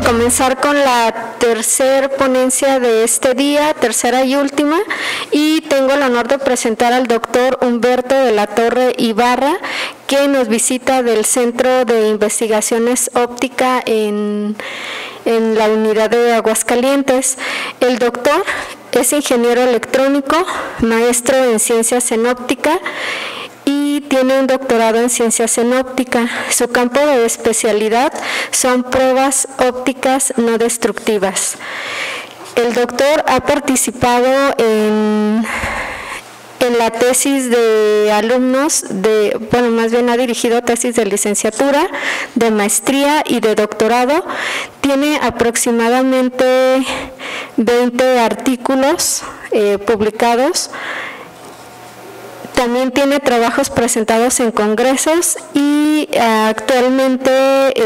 comenzar con la tercera ponencia de este día, tercera y última, y tengo el honor de presentar al doctor Humberto de la Torre Ibarra, que nos visita del Centro de Investigaciones Óptica en la unidad de Aguascalientes. El doctor es ingeniero electrónico, maestro en ciencias en óptica y tiene un doctorado en ciencias en óptica. Su campo de especialidad son pruebas ópticas no destructivas. El doctor ha participado en la tesis de alumnos más bien ha dirigido tesis de licenciatura, de maestría y de doctorado. Tiene aproximadamente 20 artículos publicados. También tiene trabajos presentados en congresos y actualmente,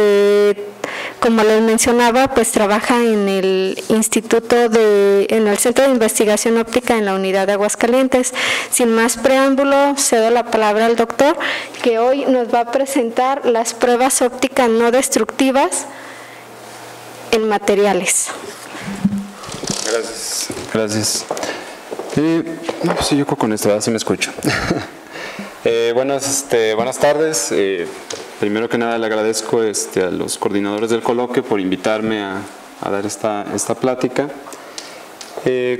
como les mencionaba, pues trabaja en el en el Centro de Investigación Óptica en la unidad de Aguascalientes. Sin más preámbulo, cedo la palabra al doctor, que hoy nos va a presentar las pruebas ópticas no destructivas en materiales. Gracias. Sí, yo creo con esto, así me escucho. Buenas tardes. Primero que nada le agradezco a los coordinadores del coloquio por invitarme a dar esta plática.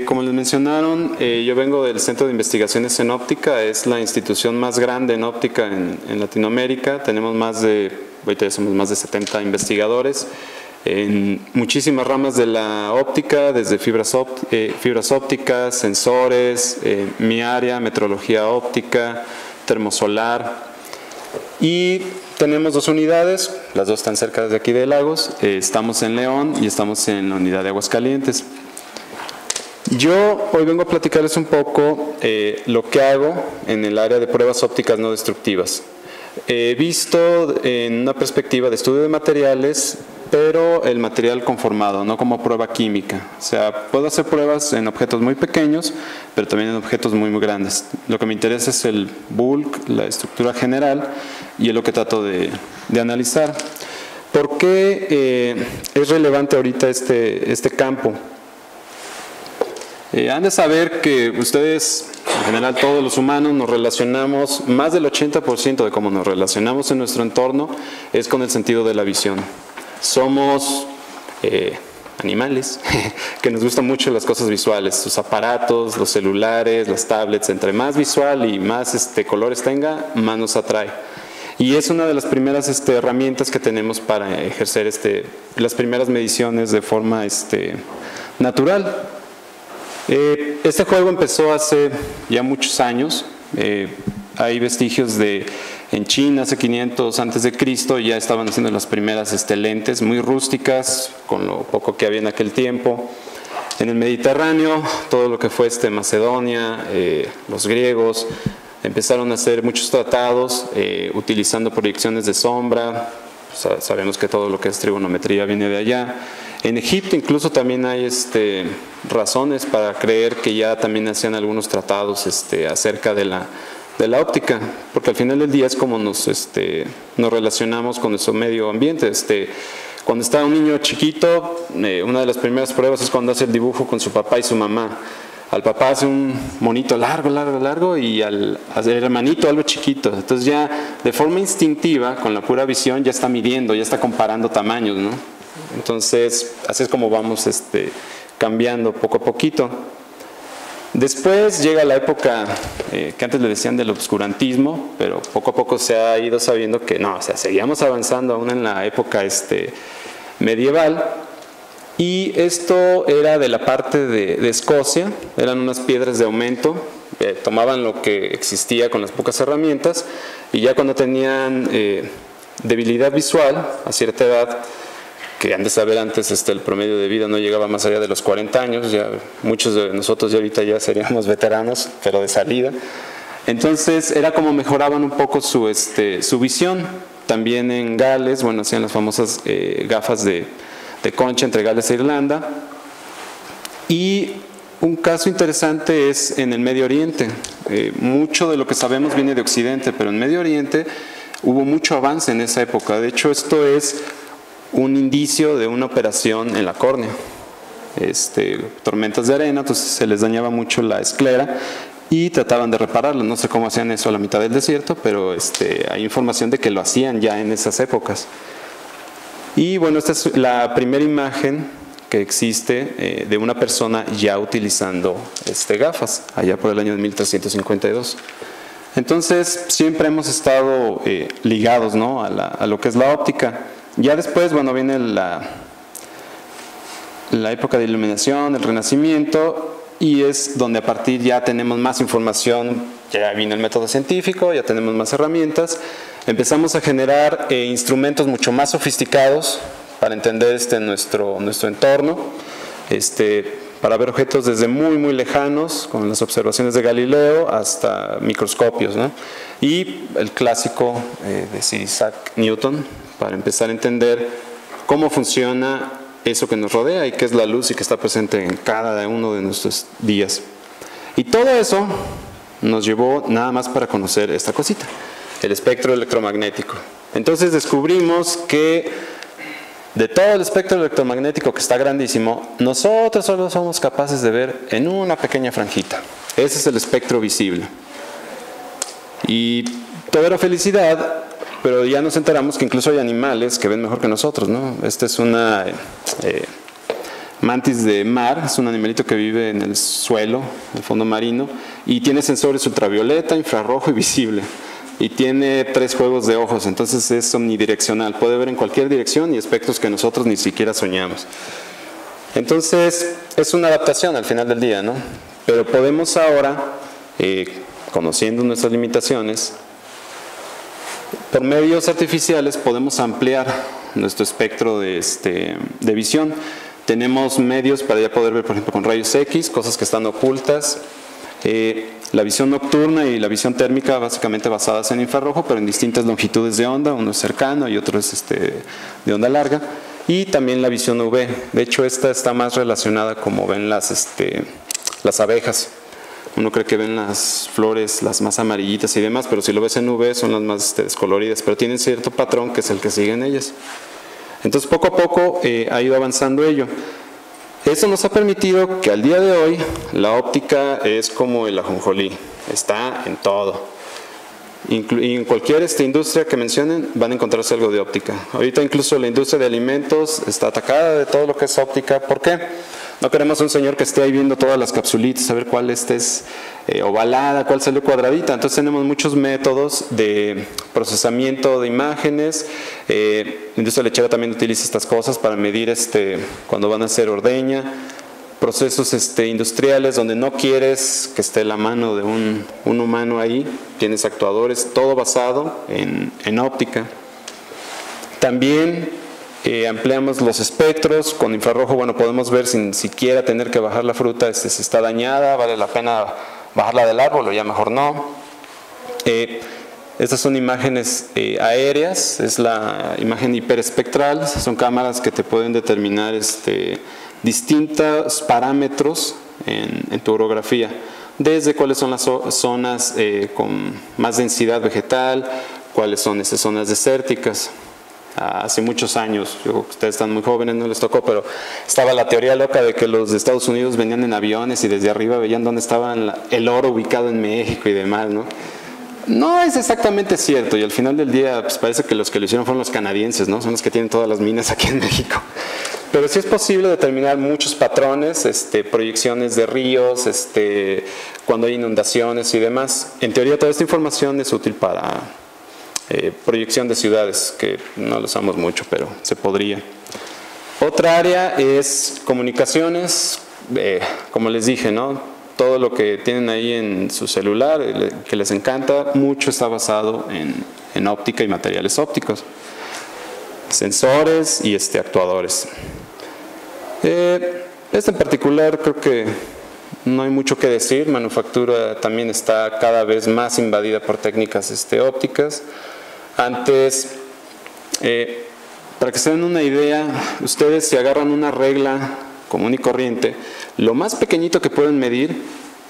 Como les mencionaron, yo vengo del Centro de Investigaciones en Óptica, es la institución más grande en óptica en Latinoamérica. Tenemos ahorita ya somos más de 70 investigadores en muchísimas ramas de la óptica, desde fibras ópticas, sensores, mi área, metrología óptica, termosolar. Y tenemos 2 unidades, las 2 están cerca de aquí de Lagos, estamos en León y estamos en la unidad de Aguascalientes. Yo hoy vengo a platicarles un poco lo que hago en el área de pruebas ópticas no destructivas. He visto en una perspectiva de estudio de materiales, pero el material conformado, no como prueba química. O sea, puedo hacer pruebas en objetos muy pequeños, pero también en objetos muy grandes. Lo que me interesa es el bulk, la estructura general, y es lo que trato de analizar. ¿Por qué es relevante ahorita este campo? Han de saber que ustedes, en general todos los humanos, nos relacionamos, más del 80% de cómo nos relacionamos en nuestro entorno es con el sentido de la visión. Somos animales que nos gustan mucho las cosas visuales, los aparatos, los celulares, las tablets. Entre más visual y más colores tenga, más nos atrae. Y es una de las primeras herramientas que tenemos para ejercer las primeras mediciones de forma natural. Este juego empezó hace ya muchos años. Hay vestigios en China, hace 500 antes de Cristo, ya estaban haciendo las primeras lentes muy rústicas, con lo poco que había en aquel tiempo. En el Mediterráneo, todo lo que fue Macedonia, los griegos, empezaron a hacer muchos tratados utilizando proyecciones de sombra. Sabemos que todo lo que es trigonometría viene de allá. En Egipto incluso también hay razones para creer que ya también hacían algunos tratados acerca de la óptica, porque al final del día es como nos relacionamos con nuestro medio ambiente. Cuando está un niño chiquito, una de las primeras pruebas es cuando hace el dibujo con su papá y su mamá. Al papá hace un monito largo y al hermanito algo chiquito. Entonces ya de forma instintiva, con la pura visión, ya está midiendo, ya está comparando tamaños, ¿no? Entonces así es como vamos cambiando poco a poquito. Después llega la época que antes le decían del obscurantismo, pero poco a poco se ha ido sabiendo que no, o sea, seguíamos avanzando aún en la época medieval. Y esto era de la parte de Escocia, eran unas piedras de aumento, tomaban lo que existía con las pocas herramientas, y ya cuando tenían debilidad visual a cierta edad, que han de saber antes el promedio de vida no llegaba más allá de los 40 años, ya muchos de nosotros ya ahorita ya seríamos veteranos, pero de salida. Entonces era como mejoraban un poco su visión. También en Gales, bueno, hacían las famosas gafas de concha entre Gales e Irlanda. Y un caso interesante es en el Medio Oriente. Mucho de lo que sabemos viene de Occidente, pero en Medio Oriente hubo mucho avance en esa época. De hecho, esto es un indicio de una operación en la córnea. Tormentas de arena, entonces se les dañaba mucho la esclera y trataban de repararlo. No sé cómo hacían eso a la mitad del desierto, pero hay información de que lo hacían ya en esas épocas. Y bueno, esta es la primera imagen que existe de una persona ya utilizando gafas, allá por el año de 1352. Entonces, siempre hemos estado ligados, ¿no?, a lo que es la óptica. Ya después, bueno, viene la época de iluminación, el Renacimiento, y es donde a partir ya tenemos más información, ya vino el método científico, ya tenemos más herramientas, empezamos a generar instrumentos mucho más sofisticados para entender nuestro entorno, para ver objetos desde muy muy lejanos, con las observaciones de Galileo, hasta microscopios, ¿no? Y el clásico de Sir Isaac Newton, para empezar a entender cómo funciona eso que nos rodea y qué es la luz y que está presente en cada uno de nuestros días. Y todo eso nos llevó nada más para conocer esta cosita, el espectro electromagnético. Entonces descubrimos que de todo el espectro electromagnético, que está grandísimo, nosotros solo somos capaces de ver en una pequeña franjita. Ese es el espectro visible. Y todo era felicidad, pero ya nos enteramos que incluso hay animales que ven mejor que nosotros, ¿no? Esta es una mantis de mar, es un animalito que vive en el suelo, en el fondo marino, y tiene sensores ultravioleta, infrarrojo y visible. Y tiene 3 juegos de ojos, entonces es omnidireccional, puede ver en cualquier dirección y espectros que nosotros ni siquiera soñamos. Entonces es una adaptación al final del día, ¿no? Pero podemos ahora, conociendo nuestras limitaciones, por medios artificiales podemos ampliar nuestro espectro de visión. Tenemos medios para ya poder ver, por ejemplo, con rayos X, cosas que están ocultas. La visión nocturna y la visión térmica, básicamente basadas en infrarrojo, pero en distintas longitudes de onda, uno es cercano y otro es de onda larga, y también la visión UV. De hecho, esta está más relacionada como ven las abejas. Uno cree que ven las flores, las más amarillitas y demás, pero si lo ves en UV son las más descoloridas, pero tienen cierto patrón que es el que siguen ellas. Entonces, poco a poco ha ido avanzando ello. Eso nos ha permitido que al día de hoy la óptica es como el ajonjolí, está en todo. Y en cualquier industria que mencionen van a encontrarse algo de óptica. Ahorita incluso la industria de alimentos está atacada de todo lo que es óptica. ¿Por qué? No queremos un señor que esté ahí viendo todas las capsulitas, a ver cuál es ovalada, cuál salió cuadradita. Entonces tenemos muchos métodos de procesamiento de imágenes. La industria lechera también utiliza estas cosas para medir cuando van a hacer ordeña. Procesos industriales donde no quieres que esté la mano de un humano ahí, tienes actuadores, todo basado en óptica. También ampliamos los espectros. Con infrarrojo, bueno, podemos ver sin siquiera tener que bajar la fruta, si está dañada, vale la pena bajarla del árbol o ya mejor no. Estas son imágenes aéreas, es la imagen hiperespectral, son cámaras que te pueden determinar distintos parámetros en tu orografía, desde cuáles son las zonas con más densidad vegetal, cuáles son esas zonas desérticas. Hace muchos años, ustedes están muy jóvenes, no les tocó, pero estaba la teoría loca de que los de Estados Unidos venían en aviones y desde arriba veían dónde estaba el oro ubicado en México y demás, ¿no? No es exactamente cierto, y al final del día pues parece que los que lo hicieron fueron los canadienses, ¿no? Son los que tienen todas las minas aquí en México. Pero sí es posible determinar muchos patrones, proyecciones de ríos, cuando hay inundaciones y demás. En teoría toda esta información es útil para proyección de ciudades, que no lo usamos mucho, pero se podría. Otra área es comunicaciones, como les dije, ¿no? Todo lo que tienen ahí en su celular, que les encanta, mucho está basado en óptica y materiales ópticos. Sensores y actuadores. En particular creo que no hay mucho que decir. Manufactura también está cada vez más invadida por técnicas ópticas. Antes, para que se den una idea, ustedes si agarran una regla común y corriente, lo más pequeñito que pueden medir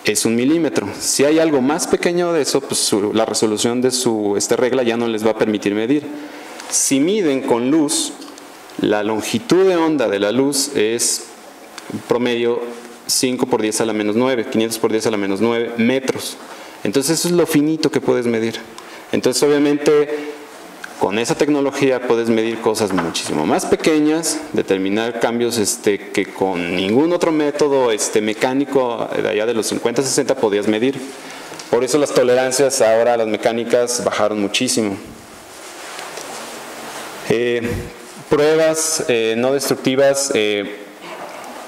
es 1 milímetro. Si hay algo más pequeño de eso, pues la resolución de su regla ya no les va a permitir medir. Si miden con luz, La longitud de onda de la luz es promedio 5 por 10 a la menos 9, 500 por 10 a la menos 9 metros. Entonces eso es lo finito que puedes medir. Entonces obviamente con esa tecnología puedes medir cosas muchísimo más pequeñas, determinar cambios que con ningún otro método mecánico de allá de los 50, 60 podías medir. Por eso las tolerancias ahora, las mecánicas, bajaron muchísimo. Pruebas no destructivas.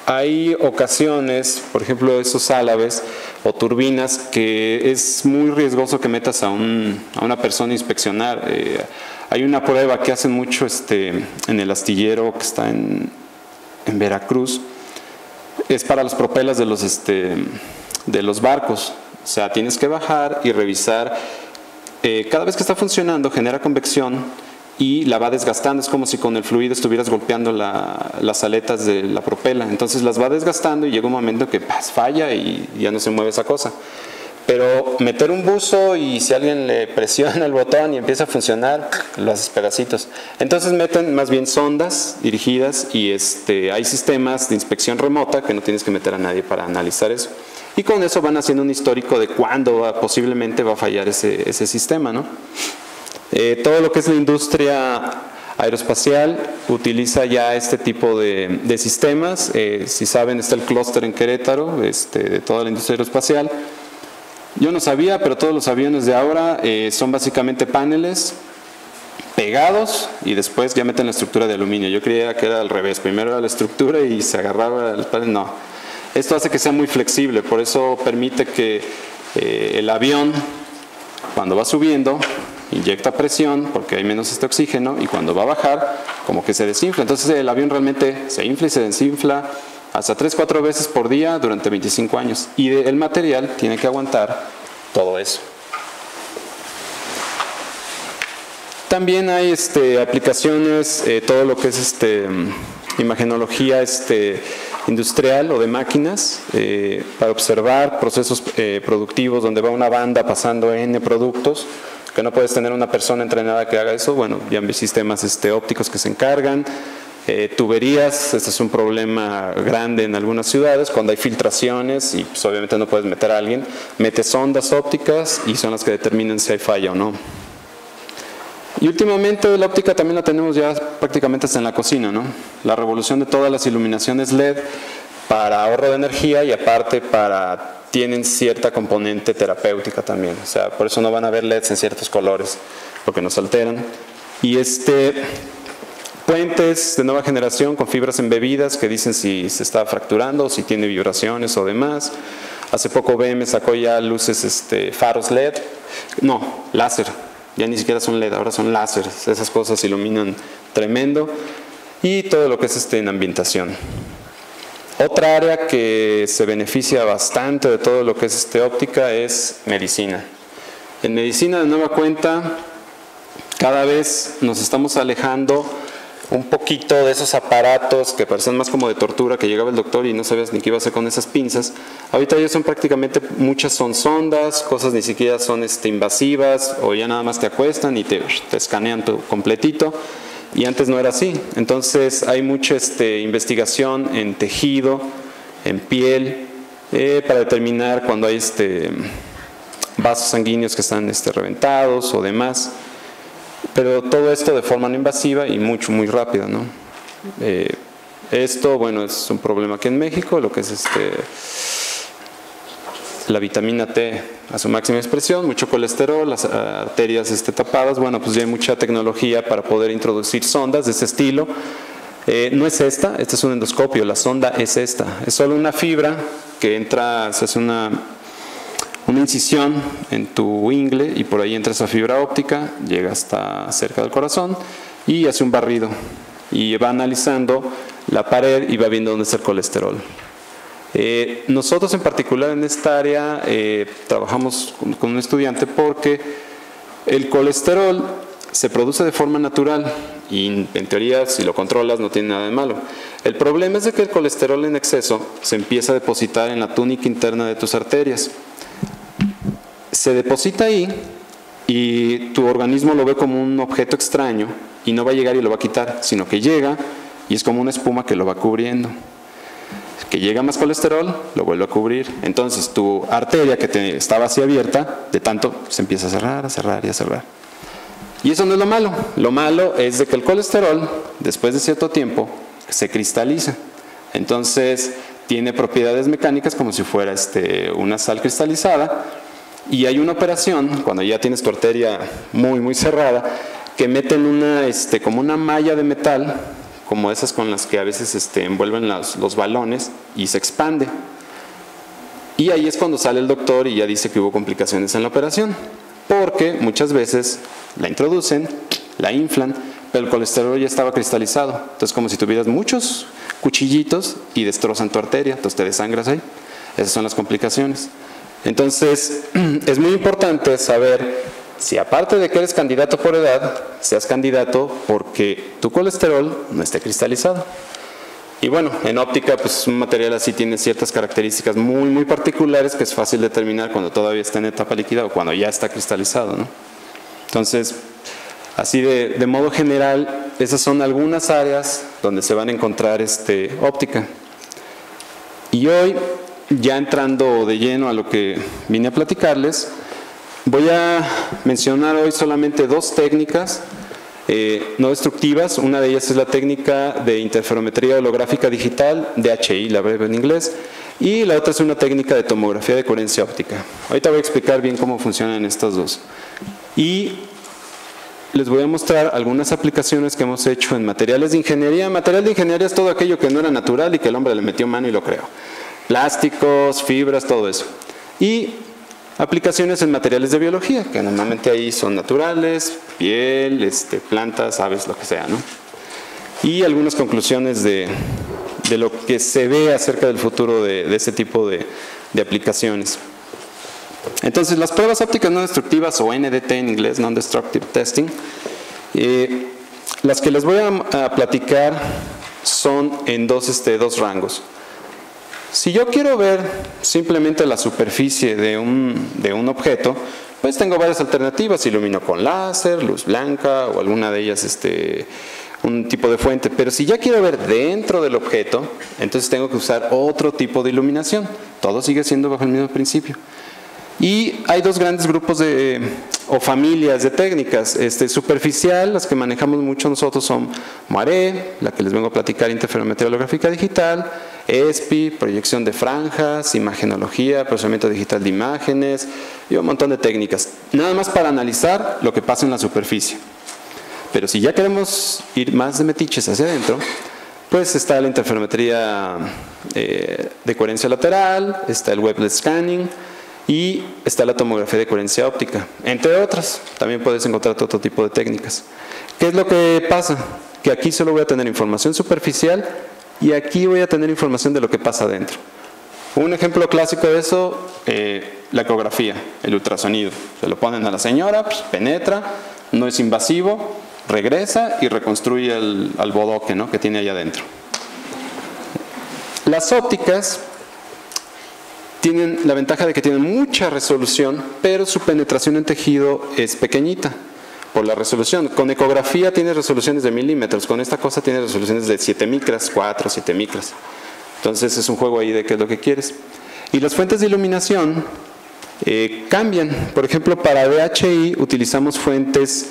Hay ocasiones, por ejemplo, esos álabes o turbinas, que es muy riesgoso que metas a una persona a inspeccionar. Hay una prueba que hacen mucho en el astillero que está en Veracruz. Es para los propelas de los barcos. O sea, tienes que bajar y revisar. Cada vez que está funcionando genera convección y la va desgastando. Es como si con el fluido estuvieras golpeando las aletas de la propela. Entonces las va desgastando y llega un momento que falla y ya no se mueve esa cosa. Pero meter un buzo y si alguien le presiona el botón y empieza a funcionar, lo haces pedacitos. Entonces meten más bien sondas dirigidas y hay sistemas de inspección remota que no tienes que meter a nadie para analizar eso. Y con eso van haciendo un histórico de cuándo posiblemente va a fallar ese sistema, ¿no? Todo lo que es la industria aeroespacial utiliza ya este tipo de sistemas. Si saben, está el clúster en Querétaro de toda la industria aeroespacial. Yo no sabía, pero todos los aviones de ahora son básicamente paneles pegados y después ya meten la estructura de aluminio. Yo creía que era al revés, primero era la estructura y se agarraba el panel. No, esto hace que sea muy flexible, por eso permite que el avión, cuando va subiendo, inyecta presión porque hay menos oxígeno, y cuando va a bajar, como que se desinfla. Entonces el avión realmente se infla y se desinfla hasta 3-4 veces por día durante 25 años. Y el material tiene que aguantar todo eso. También hay aplicaciones, todo lo que es imagenología industrial o de máquinas, para observar procesos productivos donde va una banda pasando N productos, que no puedes tener una persona entrenada que haga eso. Bueno, ya hay sistemas ópticos que se encargan. Tuberías, este es un problema grande en algunas ciudades, cuando hay filtraciones y pues obviamente no puedes meter a alguien, metes sondas ópticas y son las que determinan si hay falla o no. Y últimamente la óptica también la tenemos ya prácticamente hasta en la cocina, ¿no? La revolución de todas las iluminaciones LED para ahorro de energía y aparte tienen cierta componente terapéutica también. O sea, por eso no van a ver LEDs en ciertos colores, porque nos alteran. Y puentes de nueva generación con fibras embebidas que dicen si se está fracturando, si tiene vibraciones o demás. Hace poco BM sacó ya luces, faros LED, no, láser, ya ni siquiera son LED, ahora son láser. Esas cosas iluminan tremendo. Y todo lo que es en ambientación. Otra área que se beneficia bastante de todo lo que es óptica es medicina. En medicina, de nueva cuenta, cada vez nos estamos alejando un poquito de esos aparatos que parecen más como de tortura, que llegaba el doctor y no sabías ni qué iba a hacer con esas pinzas. Ahorita ya son prácticamente, muchas son sondas, cosas ni siquiera son invasivas, o ya nada más te acuestan y te escanean completito. Y antes no era así. Entonces hay mucha investigación en tejido, en piel, para determinar cuando hay vasos sanguíneos que están reventados o demás. Pero todo esto de forma no invasiva y muy rápida, ¿no? Esto, bueno, es un problema aquí en México, lo que es la vitamina T a su máxima expresión, mucho colesterol, las arterias tapadas. Bueno, pues ya hay mucha tecnología para poder introducir sondas de ese estilo. No es esta es un endoscopio, la sonda es esta. Es solo una fibra que entra, se hace una incisión en tu ingle y por ahí entra esa fibra óptica, llega hasta cerca del corazón y hace un barrido y va analizando la pared y va viendo dónde está el colesterol. Nosotros en particular en esta área trabajamos con un estudiante porque el colesterol se produce de forma natural y en teoría si lo controlas no tiene nada de malo. El problema es de que el colesterol en exceso se empieza a depositar en la túnica interna de tus arterias. Se deposita ahí y tu organismo lo ve como un objeto extraño y no va a llegar y lo va a quitar, sino que llega y es como una espuma que lo va cubriendo. Que llega más colesterol, lo vuelve a cubrir. Entonces tu arteria que estaba así abierta, de tanto se empieza a cerrar, a cerrar y a cerrar. Y eso no es lo malo. Lo malo es de que el colesterol, después de cierto tiempo, se cristaliza. Entonces tiene propiedades mecánicas como si fuera una sal cristalizada. Y hay una operación, cuando ya tienes tu arteria muy, muy cerrada, que meten como una malla de metal, como esas con las que a veces envuelven los balones, y se expande. Y ahí es cuando sale el doctor y ya dice que hubo complicaciones en la operación, porque muchas veces la introducen, la inflan, pero el colesterol ya estaba cristalizado. Entonces, como si tuvieras muchos cuchillitos y destrozan tu arteria, entonces te desangras ahí. Esas son las complicaciones. Entonces, es muy importante saber si aparte de que eres candidato por edad, seas candidato porque tu colesterol no esté cristalizado. Y bueno, en óptica, pues un material así tiene ciertas características muy, muy particulares que es fácil determinar cuando todavía está en etapa líquida o cuando ya está cristalizado, ¿no? Entonces, así de modo general, esas son algunas áreas donde se van a encontrar óptica. Y hoy, ya entrando de lleno a lo que vine a platicarles, voy a mencionar hoy solamente dos técnicas no destructivas. Una de ellas es la técnica de interferometría holográfica digital, DHI, la breve en inglés, y la otra es una técnica de tomografía de coherencia óptica. Ahorita voy a explicar bien cómo funcionan estas dos. Y les voy a mostrar algunas aplicaciones que hemos hecho en materiales de ingeniería. Material de ingeniería es todo aquello que no era natural y que el hombre le metió mano y lo creó. Plásticos, fibras, todo eso. Y aplicaciones en materiales de biología, que normalmente ahí son naturales, piel, plantas, aves, lo que sea, ¿no? Y algunas conclusiones de lo que se ve acerca del futuro de ese tipo de aplicaciones. Entonces, las pruebas ópticas no destructivas, o NDT en inglés, Non-Destructive Testing, las que les voy a platicar son en dos rangos. Si yo quiero ver simplemente la superficie de un objeto, pues tengo varias alternativas. Ilumino con láser, luz blanca o alguna de ellas un tipo de fuente. Pero si ya quiero ver dentro del objeto, entonces tengo que usar otro tipo de iluminación. Todo sigue siendo bajo el mismo principio. Y hay dos grandes grupos o familias de técnicas. Superficial, las que manejamos mucho nosotros son MOIRE, la que les vengo a platicar, interferometría holográfica digital, ESPI, proyección de franjas, imagenología, procesamiento digital de imágenes y un montón de técnicas. Nada más para analizar lo que pasa en la superficie. Pero si ya queremos ir más de metiches hacia adentro, pues está la interferometría de coherencia lateral, está el weblet scanning, y está la tomografía de coherencia óptica, entre otras. También puedes encontrar otro tipo de técnicas. ¿Qué es lo que pasa? Que aquí solo voy a tener información superficial y aquí voy a tener información de lo que pasa adentro. Un ejemplo clásico de eso, la ecografía, el ultrasonido. Se lo ponen a la señora, pues, penetra, no es invasivo, regresa y reconstruye al bodoque, ¿no?, que tiene allá adentro. Las ópticas tienen la ventaja de que tienen mucha resolución, pero su penetración en tejido es pequeñita por la resolución. Con ecografía tiene resoluciones de milímetros, con esta cosa tiene resoluciones de 7 micras, 4, 7 micras. Entonces es un juego ahí de qué es lo que quieres. Y las fuentes de iluminación cambian. Por ejemplo, para DHI utilizamos fuentes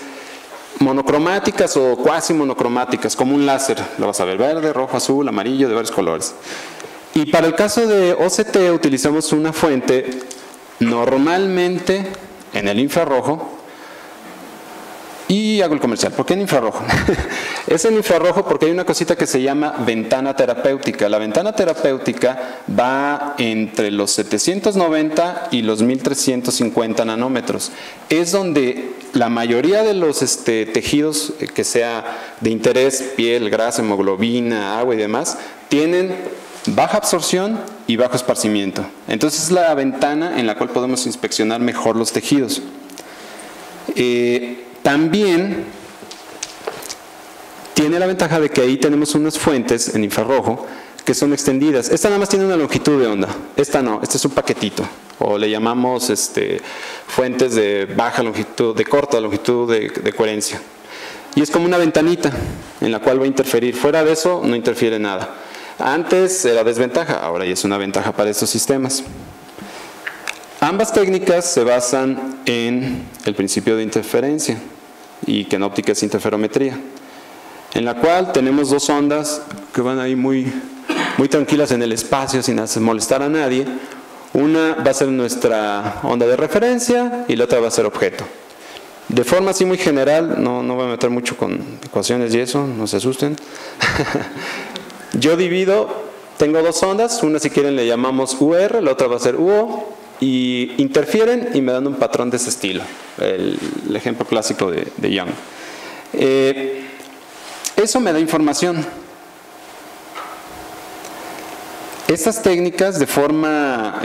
monocromáticas o cuasi monocromáticas, como un láser. Lo vas a ver verde, rojo, azul, amarillo, de varios colores. Y para el caso de OCT utilizamos una fuente normalmente en el infrarrojo. Y hago el comercial. ¿Por qué en infrarrojo? Es en infrarrojo porque hay una cosita que se llama ventana terapéutica. La ventana terapéutica va entre los 790 y los 1350 nanómetros. Es donde la mayoría de los tejidos que sea de interés, piel, grasa, hemoglobina, agua y demás, tienen baja absorción y bajo esparcimiento. Entonces es la ventana en la cual podemos inspeccionar mejor los tejidos. También tiene la ventaja de que ahí tenemos unas fuentes en infrarrojo que son extendidas. Esta nada más tiene una longitud de onda, esta no, este es un paquetito, o le llamamos fuentes de baja longitud, de corta longitud de coherencia. y es como una ventanita en la cual va a interferir. Fuera de eso no interfiere nada. Antes era desventaja, ahora ya es una ventaja para estos sistemas. Ambas técnicas se basan en el principio de interferencia, y que en óptica es interferometría, en la cual tenemos dos ondas que van ahí muy tranquilas en el espacio sin molestar a nadie. Una va a ser nuestra onda de referencia y la otra va a ser objeto. De forma así muy general, no voy a meter mucho con ecuaciones y eso, no se asusten. Yo divido, tengo dos ondas, una si quieren le llamamos UR, la otra va a ser UO, y interfieren y me dan un patrón de ese estilo, el ejemplo clásico de Young. Eso me da información. Estas técnicas de forma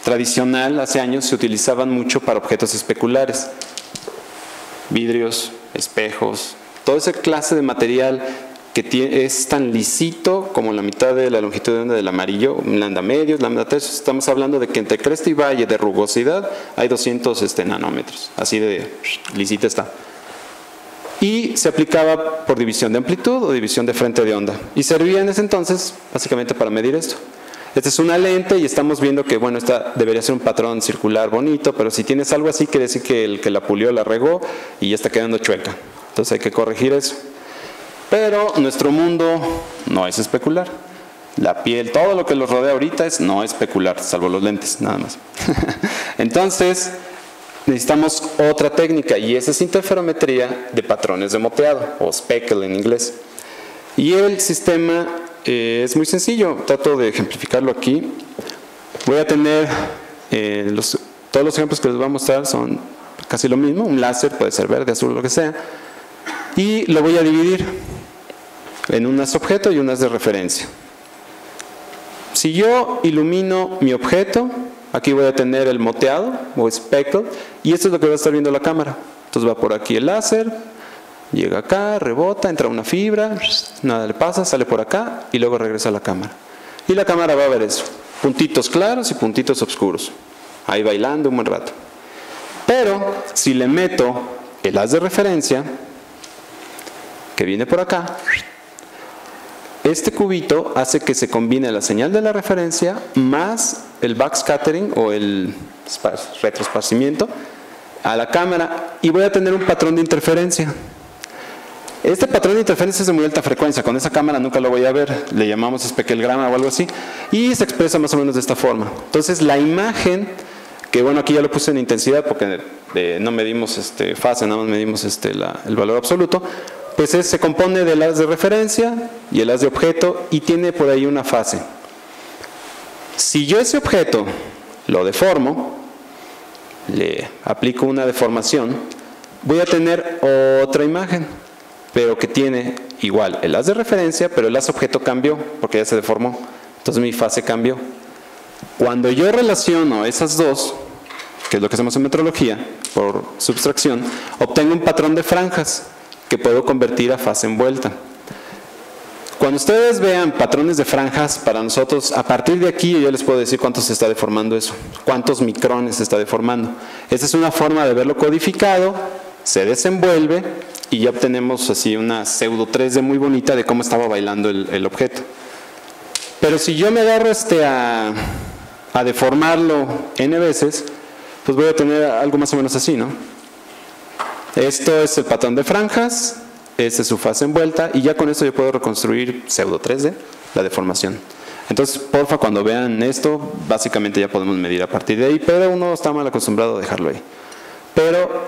tradicional hace años se utilizaban mucho para objetos especulares, vidrios, espejos, toda esa clase de material que es tan lisito como la mitad de la longitud de onda del amarillo, lambda medios, lambda tercios. Estamos hablando de que entre cresta y valle de rugosidad hay 200 nanómetros, así de lisita está. Y se aplicaba por división de amplitud o división de frente de onda, y servía en ese entonces básicamente para medir esto. Esta es una lente y estamos viendo que, bueno, esta debería ser un patrón circular bonito, pero si tienes algo así quiere decir que el que la pulió la regó y ya está quedando chueca. Entonces hay que corregir eso. Pero nuestro mundo no es especular. La piel, todo lo que los rodea ahorita no es especular, salvo los lentes, nada más. Entonces, necesitamos otra técnica, y esa es interferometría de patrones de moteado, o speckle en inglés. Y el sistema es muy sencillo, trato de ejemplificarlo aquí. Voy a tener, todos los ejemplos que les voy a mostrar son casi lo mismo, un láser, puede ser verde, azul, lo que sea, y lo voy a dividir en unas objeto y unas de referencia. Si yo ilumino mi objeto, aquí voy a tener el moteado o speckle, y esto es lo que va a estar viendo la cámara. Entonces va por aquí el láser, llega acá, rebota, entra una fibra, nada le pasa, sale por acá y luego regresa a la cámara. Y la cámara va a ver eso, puntitos claros y puntitos oscuros, ahí bailando un buen rato. Pero si le meto el haz de referencia, que viene por acá, este cubito hace que se combine la señal de la referencia más el backscattering o el retroesparcimiento a la cámara, y voy a tener un patrón de interferencia. Este patrón de interferencia es de muy alta frecuencia, con esa cámara nunca lo voy a ver, le llamamos espectrograma o algo así, y se expresa más o menos de esta forma. Entonces la imagen, que bueno, aquí ya lo puse en intensidad porque no medimos fase, nada más medimos el valor absoluto, pues se compone del haz de referencia y el haz de objeto, y tiene por ahí una fase. Si yo ese objeto lo deformo, le aplico una deformación, voy a tener otra imagen, pero que tiene igual el haz de referencia, pero el haz objeto cambió porque ya se deformó, entonces mi fase cambió. Cuando yo relaciono esas dos, que es lo que hacemos en metrología, por subtracción, obtengo un patrón de franjas que puedo convertir a fase envuelta. Cuando ustedes vean patrones de franjas, para nosotros, a partir de aquí yo les puedo decir cuánto se está deformando eso, cuántos micrones se está deformando. Esa es una forma de verlo codificado, se desenvuelve y ya obtenemos así una pseudo 3D muy bonita de cómo estaba bailando el objeto. Pero si yo me agarro a deformarlo n veces, pues voy a tener algo más o menos así, ¿no? Esto es el patrón de franjas, esta es su fase envuelta, y ya con esto yo puedo reconstruir pseudo 3D la deformación. Entonces, porfa, cuando vean esto, básicamente ya podemos medir a partir de ahí, pero uno está mal acostumbrado a dejarlo ahí. Pero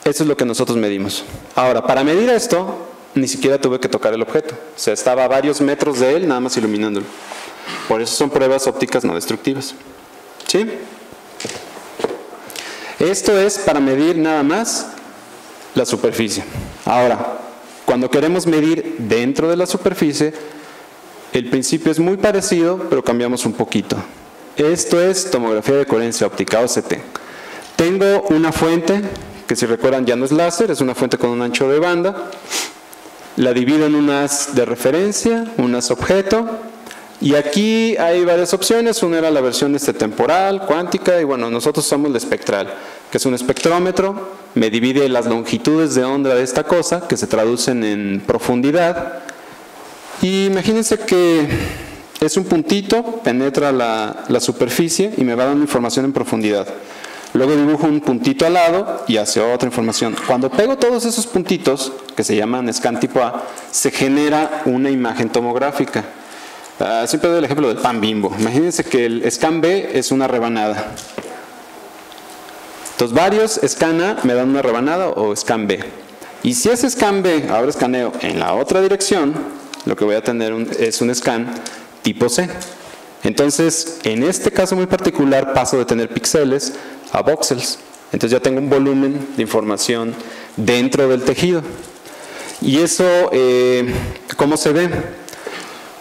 eso es lo que nosotros medimos. Ahora, para medir esto, ni siquiera tuve que tocar el objeto. O sea, estaba a varios metros de él, nada más iluminándolo. Por eso son pruebas ópticas no destructivas. ¿Sí? Esto es para medir nada más la superficie. Ahora, cuando queremos medir dentro de la superficie, el principio es muy parecido, pero cambiamos un poquito. Esto es tomografía de coherencia óptica, OCT. Tengo una fuente, que si recuerdan ya no es láser, es una fuente con un ancho de banda. La divido en un haz de referencia, un haz objeto, Y aquí hay varias opciones. Una era la versión temporal, cuántica, y bueno, nosotros usamos la espectral, que es un espectrómetro, me divide las longitudes de onda de esta cosa, que se traducen en profundidad. Y imagínense que es un puntito, penetra la superficie y me va dando información en profundidad. Luego dibujo un puntito al lado y hace otra información. Cuando pego todos esos puntitos, que se llaman scan tipo A, se genera una imagen tomográfica. Siempre doy el ejemplo del pan Bimbo. Imagínense que el scan B es una rebanada. Entonces varios scan A me dan una rebanada o scan B. Y si ese scan B ahora escaneo en la otra dirección, lo que voy a tener es un scan tipo C. Entonces, en este caso muy particular, paso de tener píxeles a voxels. Entonces ya tengo un volumen de información dentro del tejido. Y eso, ¿cómo se ve?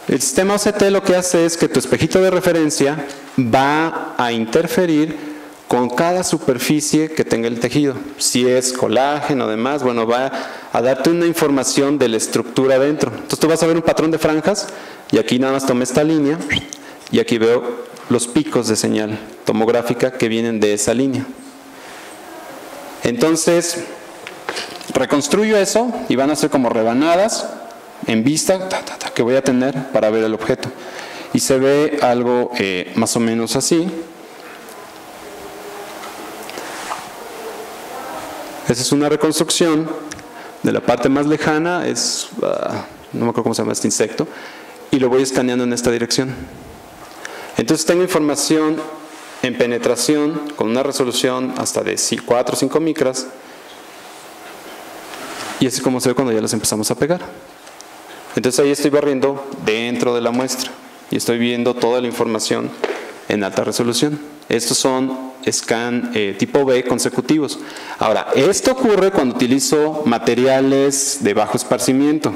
El sistema OCT lo que hace es que tu espejito de referencia va a interferir con cada superficie que tenga el tejido. Si es colágeno o demás, bueno, va a darte una información de la estructura dentro. Entonces tú vas a ver un patrón de franjas y aquí nada más tomé esta línea y aquí veo los picos de señal tomográfica que vienen de esa línea. Entonces reconstruyo eso y van a ser como rebanadas en vista que voy a tener para ver el objeto. Y se ve algo más o menos así. Esa es una reconstrucción de la parte más lejana, no me acuerdo cómo se llama este insecto, y lo voy escaneando en esta dirección. Entonces tengo información en penetración con una resolución hasta de 4 o 5 micras, y así es como se ve cuando ya las empezamos a pegar. Entonces ahí estoy barriendo dentro de la muestra y estoy viendo toda la información en alta resolución. Estos son scan tipo B consecutivos. Ahora, esto ocurre cuando utilizo materiales de bajo esparcimiento,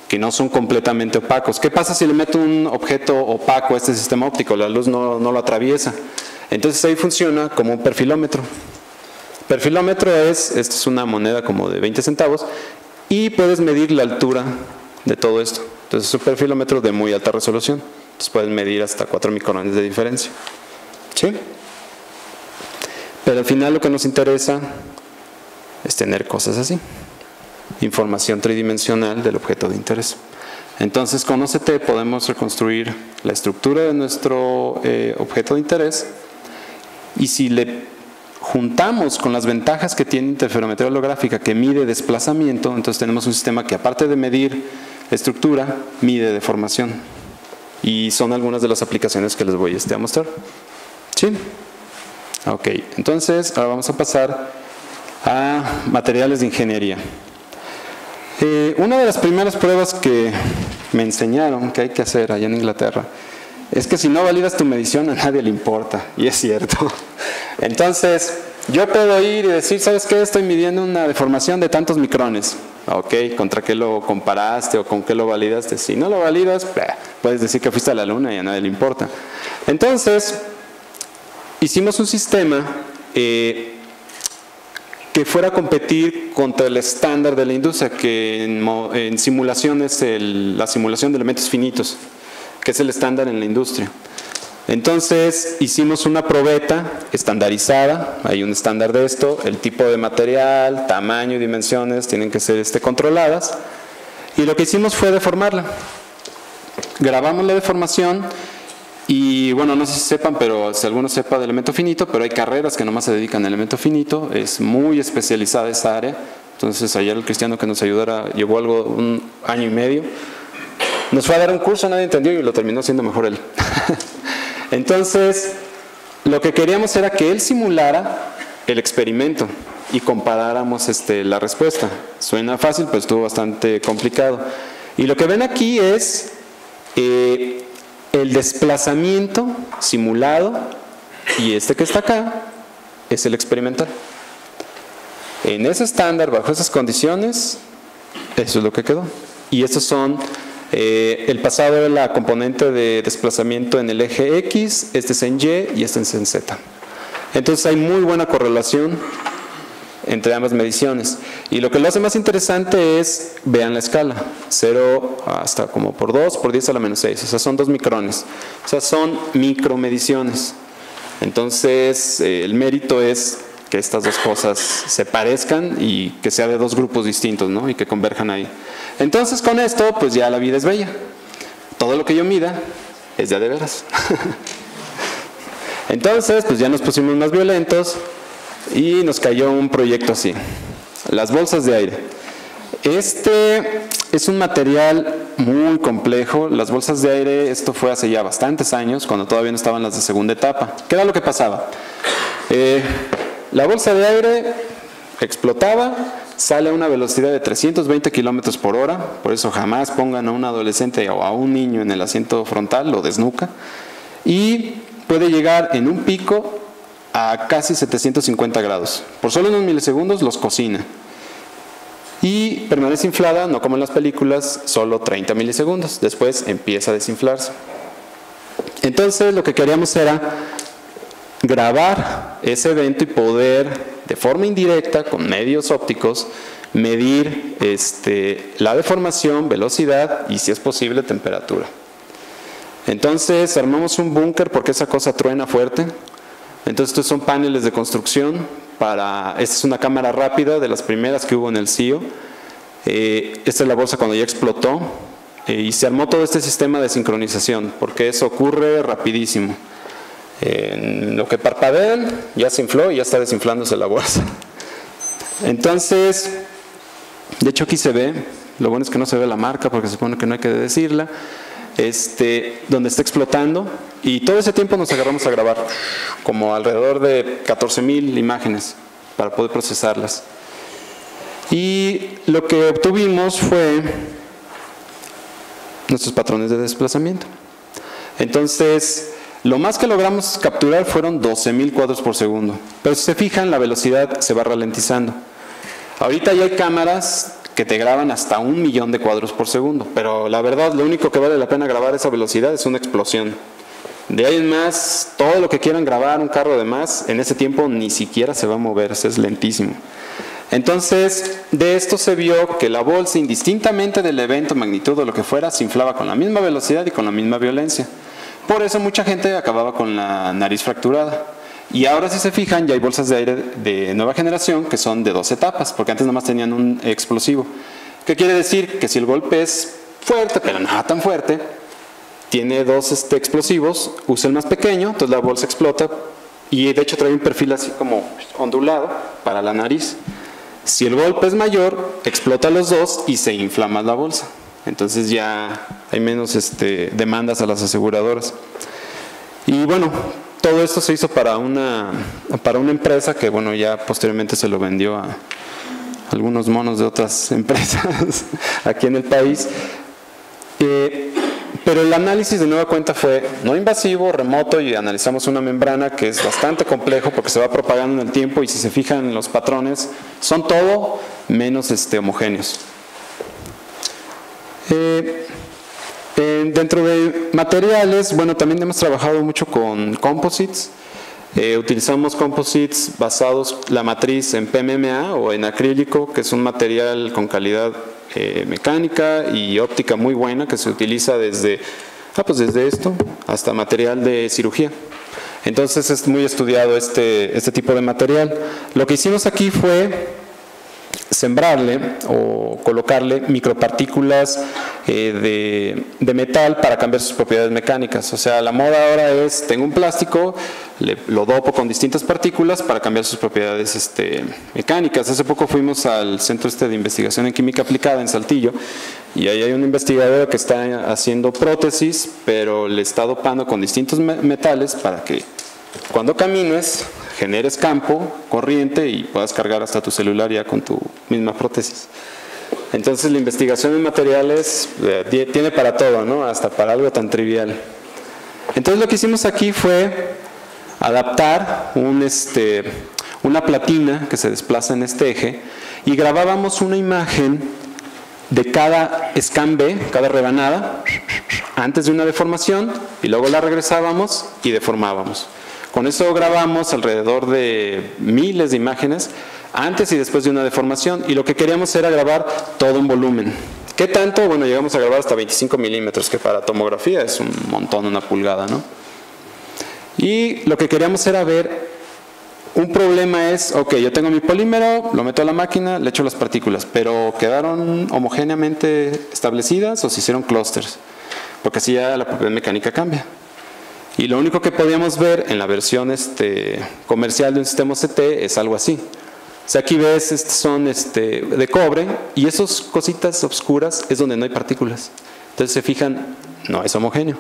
que no son completamente opacos. ¿Qué pasa si le meto un objeto opaco a este sistema óptico? La luz no lo atraviesa. Entonces ahí funciona como un perfilómetro. Perfilómetro esta es una moneda como de 20 centavos y puedes medir la altura de todo esto. Entonces es un perfilómetro de muy alta resolución. Entonces puedes medir hasta 4 micrones de diferencia. ¿Sí? Pero al final lo que nos interesa es tener cosas así. Información tridimensional del objeto de interés. Entonces con OCT podemos reconstruir la estructura de nuestro objeto de interés, y si le juntamos con las ventajas que tiene interferometría holográfica, que mide desplazamiento, entonces tenemos un sistema que, aparte de medir estructura, mide deformación. Y son algunas de las aplicaciones que les voy a mostrar. ¿Sí? Ok, entonces ahora vamos a pasar a materiales de ingeniería. Una de las primeras pruebas que me enseñaron que hay que hacer allá en Inglaterra es que si no validas tu medición a nadie le importa, y es cierto. Entonces yo puedo ir y decir, ¿sabes qué? Estoy midiendo una deformación de tantos micrones. Ok, ¿contra qué lo comparaste o con qué lo validaste? Si no lo validas, puedes decir que fuiste a la luna y a nadie le importa. Entonces hicimos un sistema que fuera a competir contra el estándar de la industria, que en simulación es la simulación de elementos finitos, que es el estándar en la industria. Entonces hicimos una probeta estandarizada, hay un estándar de esto, el tipo de material, tamaño y dimensiones tienen que ser controladas, y lo que hicimos fue deformarla. Grabamos la deformación. Y bueno, no sé si sepan, pero si alguno sepa de elemento finito, pero hay carreras que nomás se dedican al elemento finito, es muy especializada esa área. Entonces ayer el cristiano que nos ayudara, llevó algo, 1 año y medio, nos fue a dar un curso, nadie entendió y lo terminó haciendo mejor él. Entonces, lo que queríamos era que él simulara el experimento y comparáramos la respuesta. Suena fácil, pero estuvo bastante complicado. Y lo que ven aquí es el desplazamiento simulado, y que está acá es el experimental. En ese estándar, bajo esas condiciones, eso es lo que quedó. Y estos son el pasado de la componente de desplazamiento en el eje X, este es en Y y este es en Z. Entonces hay muy buena correlación entre ambas mediciones. Y lo que lo hace más interesante es, vean la escala, 0 hasta como por 2, por 10 a la menos 6, o sea, son 2 micrones, o sea, son micromediciones. Entonces, el mérito es que estas dos cosas se parezcan y que sea de dos grupos distintos, ¿no? Y que converjan ahí. Entonces, con esto, pues ya la vida es bella. Todo lo que yo mida es de veras. Entonces, pues ya nos pusimos más violentos y nos cayó un proyecto así. Las bolsas de aire. Este es un material muy complejo. Las bolsas de aire, esto fue hace ya bastantes años, cuando todavía no estaban las de segunda etapa. ¿Qué era lo que pasaba? La bolsa de aire explotaba, sale a una velocidad de 320 kilómetros por hora, por eso jamás pongan a un adolescente o a un niño en el asiento frontal, lo desnuca, y puede llegar en un pico a casi 750 grados. Por solo unos milisegundos los cocina. Y permanece inflada, no como en las películas, solo 30 milisegundos. Después empieza a desinflarse. Entonces lo que queríamos era grabar ese evento y poder, de forma indirecta, con medios ópticos, medir la deformación, velocidad y, si es posible, temperatura. Entonces armamos un búnker porque esa cosa truena fuerte. Entonces estos son paneles de construcción. Esta es una cámara rápida, de las primeras que hubo en el CIO. Esta es la bolsa cuando ya explotó. Y se armó todo este sistema de sincronización, porque eso ocurre rapidísimo. En lo que parpadean, ya se infló y ya está desinflándose la bolsa. Entonces, de hecho aquí se ve, lo bueno es que no se ve la marca porque se supone que no hay que decirla, donde está explotando, y todo ese tiempo nos agarramos a grabar, como alrededor de 14,000 imágenes para poder procesarlas. Y lo que obtuvimos fue nuestros patrones de desplazamiento. Entonces, lo más que logramos capturar fueron 12,000 cuadros por segundo. Pero si se fijan, la velocidad se va ralentizando. Ahorita ya hay cámaras que te graban hasta 1,000,000 de cuadros por segundo. Pero la verdad, lo único que vale la pena grabar a esa velocidad es una explosión. De ahí en más, todo lo que quieran grabar, un carro de más, en ese tiempo ni siquiera se va a mover, es lentísimo. Entonces, de esto se vio que la bolsa, indistintamente del evento, magnitud o lo que fuera, se inflaba con la misma velocidad y con la misma violencia. Por eso mucha gente acababa con la nariz fracturada. Y ahora, si se fijan, ya hay bolsas de aire de nueva generación que son de 2 etapas, porque antes nomás tenían un explosivo. ¿Qué quiere decir? Que si el golpe es fuerte, pero nada tan fuerte, tiene 2 explosivos, usa el más pequeño, entonces la bolsa explota, y de hecho trae un perfil así como ondulado para la nariz. Si el golpe es mayor, explota los 2 y se infla más la bolsa. Entonces ya hay menos demandas a las aseguradoras. Y bueno, todo esto se hizo para una empresa que, bueno, ya posteriormente se lo vendió a algunos monos de otras empresas aquí en el país. Pero el análisis de nueva cuenta fue no invasivo, remoto, y analizamos una membrana que es bastante complejo porque se va propagando en el tiempo, y si se fijan en los patrones, son todo menos homogéneos. Dentro de materiales, bueno, también hemos trabajado mucho con composites. Utilizamos composites basados, la matriz en PMMA o en acrílico, que es un material con calidad mecánica y óptica muy buena, que se utiliza desde esto hasta material de cirugía. Entonces es muy estudiado este tipo de material. Lo que hicimos aquí fue sembrarle o colocarle micropartículas de metal para cambiar sus propiedades mecánicas. O sea, la moda ahora es, tengo un plástico, lo dopo con distintas partículas para cambiar sus propiedades mecánicas. Hace poco fuimos al Centro de Investigación en Química Aplicada en Saltillo, y ahí hay un investigador que está haciendo prótesis, pero le está dopando con distintos metales para que cuando camines generes campo, corriente, y puedas cargar hasta tu celular ya con tu misma prótesis. Entonces la investigación en materiales tiene para todo, ¿no? Hasta para algo tan trivial. Entonces lo que hicimos aquí fue adaptar una platina que se desplaza en este eje, y grabábamos una imagen de cada scan B, cada rebanada, antes de una deformación, y luego la regresábamos y deformábamos. Con eso grabamos alrededor de miles de imágenes antes y después de una deformación, y lo que queríamos era grabar todo en volumen. ¿Qué tanto? Bueno, llegamos a grabar hasta 25 milímetros, que para tomografía es un montón, una pulgada, ¿no? Y lo que queríamos era ver, un problema es, ok, yo tengo mi polímero, lo meto a la máquina, le echo las partículas, pero ¿quedaron homogéneamente establecidas o se hicieron clústeres? Porque así ya la propiedad mecánica cambia. Y lo único que podíamos ver en la versión comercial de un sistema OCT es algo así. O sea, aquí ves, son de cobre, y esas cositas oscuras es donde no hay partículas. Entonces se fijan, no es homogéneo.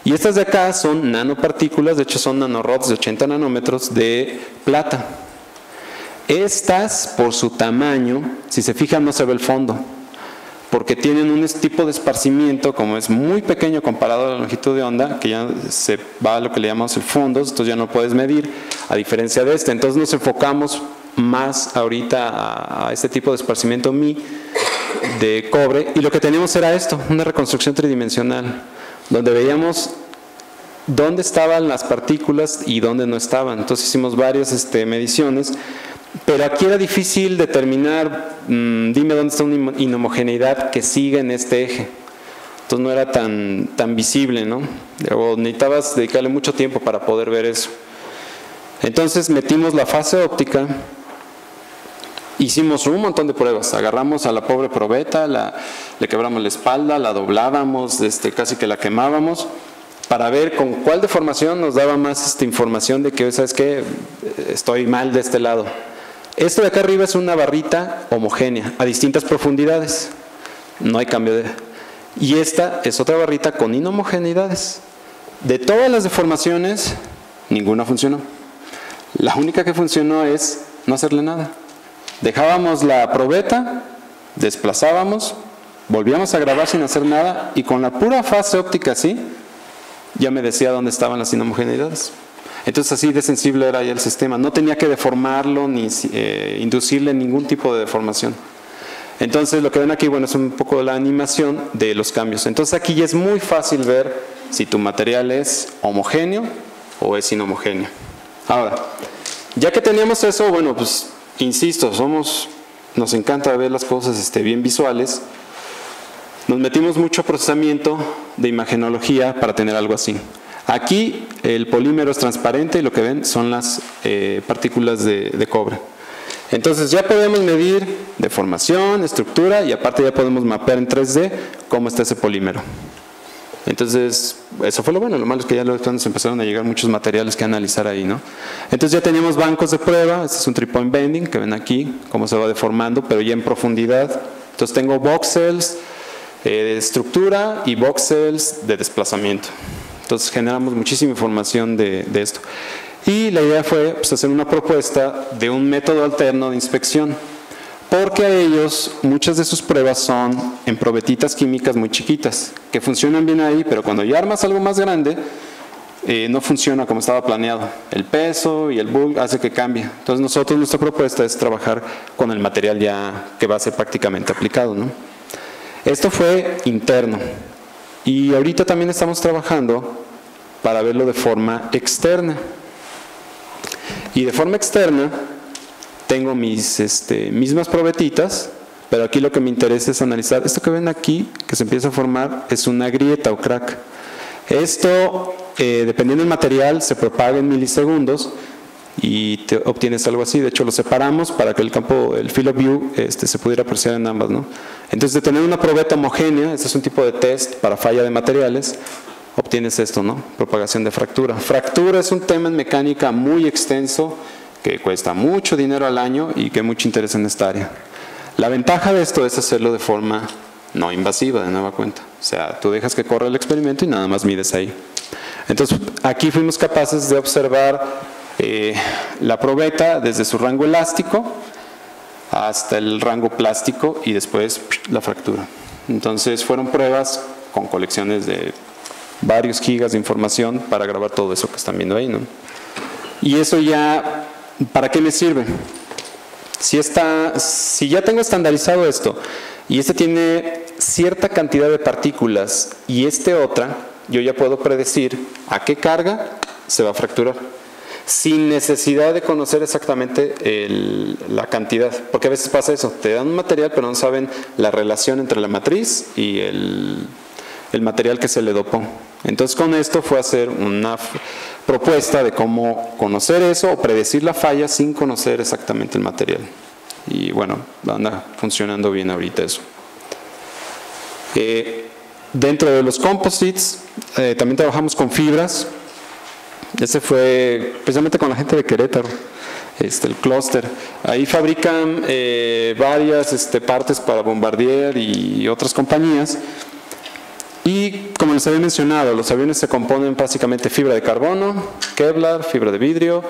Y estas de acá son nanopartículas, de hecho son nanorods de 80 nanómetros de plata. Estas, por su tamaño, si se fijan no se ve el fondo, porque tienen un tipo de esparcimiento, como es muy pequeño comparado a la longitud de onda, que ya se va a lo que le llamamos el fondo, entonces ya no puedes medir, a diferencia de entonces nos enfocamos más ahorita a este tipo de esparcimiento Mi de cobre, y lo que teníamos era esto, una reconstrucción tridimensional, donde veíamos dónde estaban las partículas y dónde no estaban. Entonces hicimos varias mediciones, pero aquí era difícil determinar, dime dónde está una inhomogeneidad que sigue en este eje. Entonces no era tan visible, ¿no? O necesitabas dedicarle mucho tiempo para poder ver eso. Entonces metimos la fase óptica, hicimos un montón de pruebas, agarramos a la pobre probeta, le quebramos la espalda, la doblábamos, casi que la quemábamos, para ver con cuál deformación nos daba más información de que, ¿sabes qué? Estoy mal de este lado. Esto de acá arriba es una barrita homogénea, a distintas profundidades, no hay cambio de... Y esta es otra barrita con inhomogeneidades. De todas las deformaciones, ninguna funcionó. La única que funcionó es no hacerle nada. Dejábamos la probeta, desplazábamos, volvíamos a grabar sin hacer nada, y con la pura fase óptica así, ya me decía dónde estaban las inhomogeneidades. Entonces así de sensible era ya el sistema, no tenía que deformarlo ni inducirle ningún tipo de deformación. Entonces lo que ven aquí, bueno, es un poco la animación de los cambios. Entonces aquí ya es muy fácil ver si tu material es homogéneo o es inhomogéneo. Ahora, ya que teníamos eso, bueno, pues insisto, nos encanta ver las cosas bien visuales. Nos metimos mucho procesamiento de imagenología para tener algo así. Aquí el polímero es transparente y lo que ven son las partículas de cobre. Entonces ya podemos medir deformación, estructura, y aparte ya podemos mapear en 3D cómo está ese polímero. Entonces, eso fue lo bueno. Lo malo es que ya luego nos empezaron a llegar muchos materiales que analizar ahí, ¿no? Entonces ya teníamos bancos de prueba. Este es un 3-point bending, que ven aquí cómo se va deformando, pero ya en profundidad. Entonces tengo voxels de estructura y voxels de desplazamiento. Entonces generamos muchísima información de esto. Y la idea fue hacer una propuesta de un método alterno de inspección, porque a ellos muchas de sus pruebas son en probetitas químicas muy chiquitas, que funcionan bien ahí, pero cuando ya armas algo más grande, no funciona como estaba planeado. El peso y el bulk hace que cambie. Entonces nuestra propuesta es trabajar con el material ya que va a ser prácticamente aplicado, ¿no? Esto fue interno. Y ahorita también estamos trabajando para verlo de forma externa. Y de forma externa tengo mis mismas probetitas, pero aquí lo que me interesa es analizar esto que ven aquí, que se empieza a formar, es una grieta o crack. Esto, dependiendo del material, se propaga en milisegundos y te obtienes algo así. De hecho, lo separamos para que el field of view se pudiera apreciar en ambas, ¿no? Entonces, de tener una probeta homogénea, este es un tipo de test para falla de materiales, obtienes esto, ¿no? Propagación de fractura. Fractura es un tema en mecánica muy extenso, que cuesta mucho dinero al año y que hay mucho interés en esta área. La ventaja de esto es hacerlo de forma no invasiva, de nueva cuenta. O sea, tú dejas que corra el experimento y nada más mides ahí. Entonces, aquí fuimos capaces de observar la probeta desde su rango elástico hasta el rango plástico y después la fractura. Entonces, fueron pruebas con colecciones de varios gigas de información para grabar todo eso que están viendo ahí, ¿no? Y eso ya, ¿para qué me sirve? Si ya tengo estandarizado esto y tiene cierta cantidad de partículas y otra, yo ya puedo predecir a qué carga se va a fracturar. sin necesidad de conocer exactamente la cantidad, porque a veces pasa eso, te dan un material pero no saben la relación entre la matriz y el material que se le dopó. Entonces con esto fue hacer una propuesta de cómo conocer eso o predecir la falla sin conocer exactamente el material. Y bueno, anda funcionando bien ahorita eso. Dentro de los composites también trabajamos con fibras. Ese fue precisamente con la gente de Querétaro, el clúster. Ahí fabrican varias partes para Bombardier y otras compañías. Y como les había mencionado, los aviones se componen básicamente fibra de carbono, Kevlar, fibra de vidrio,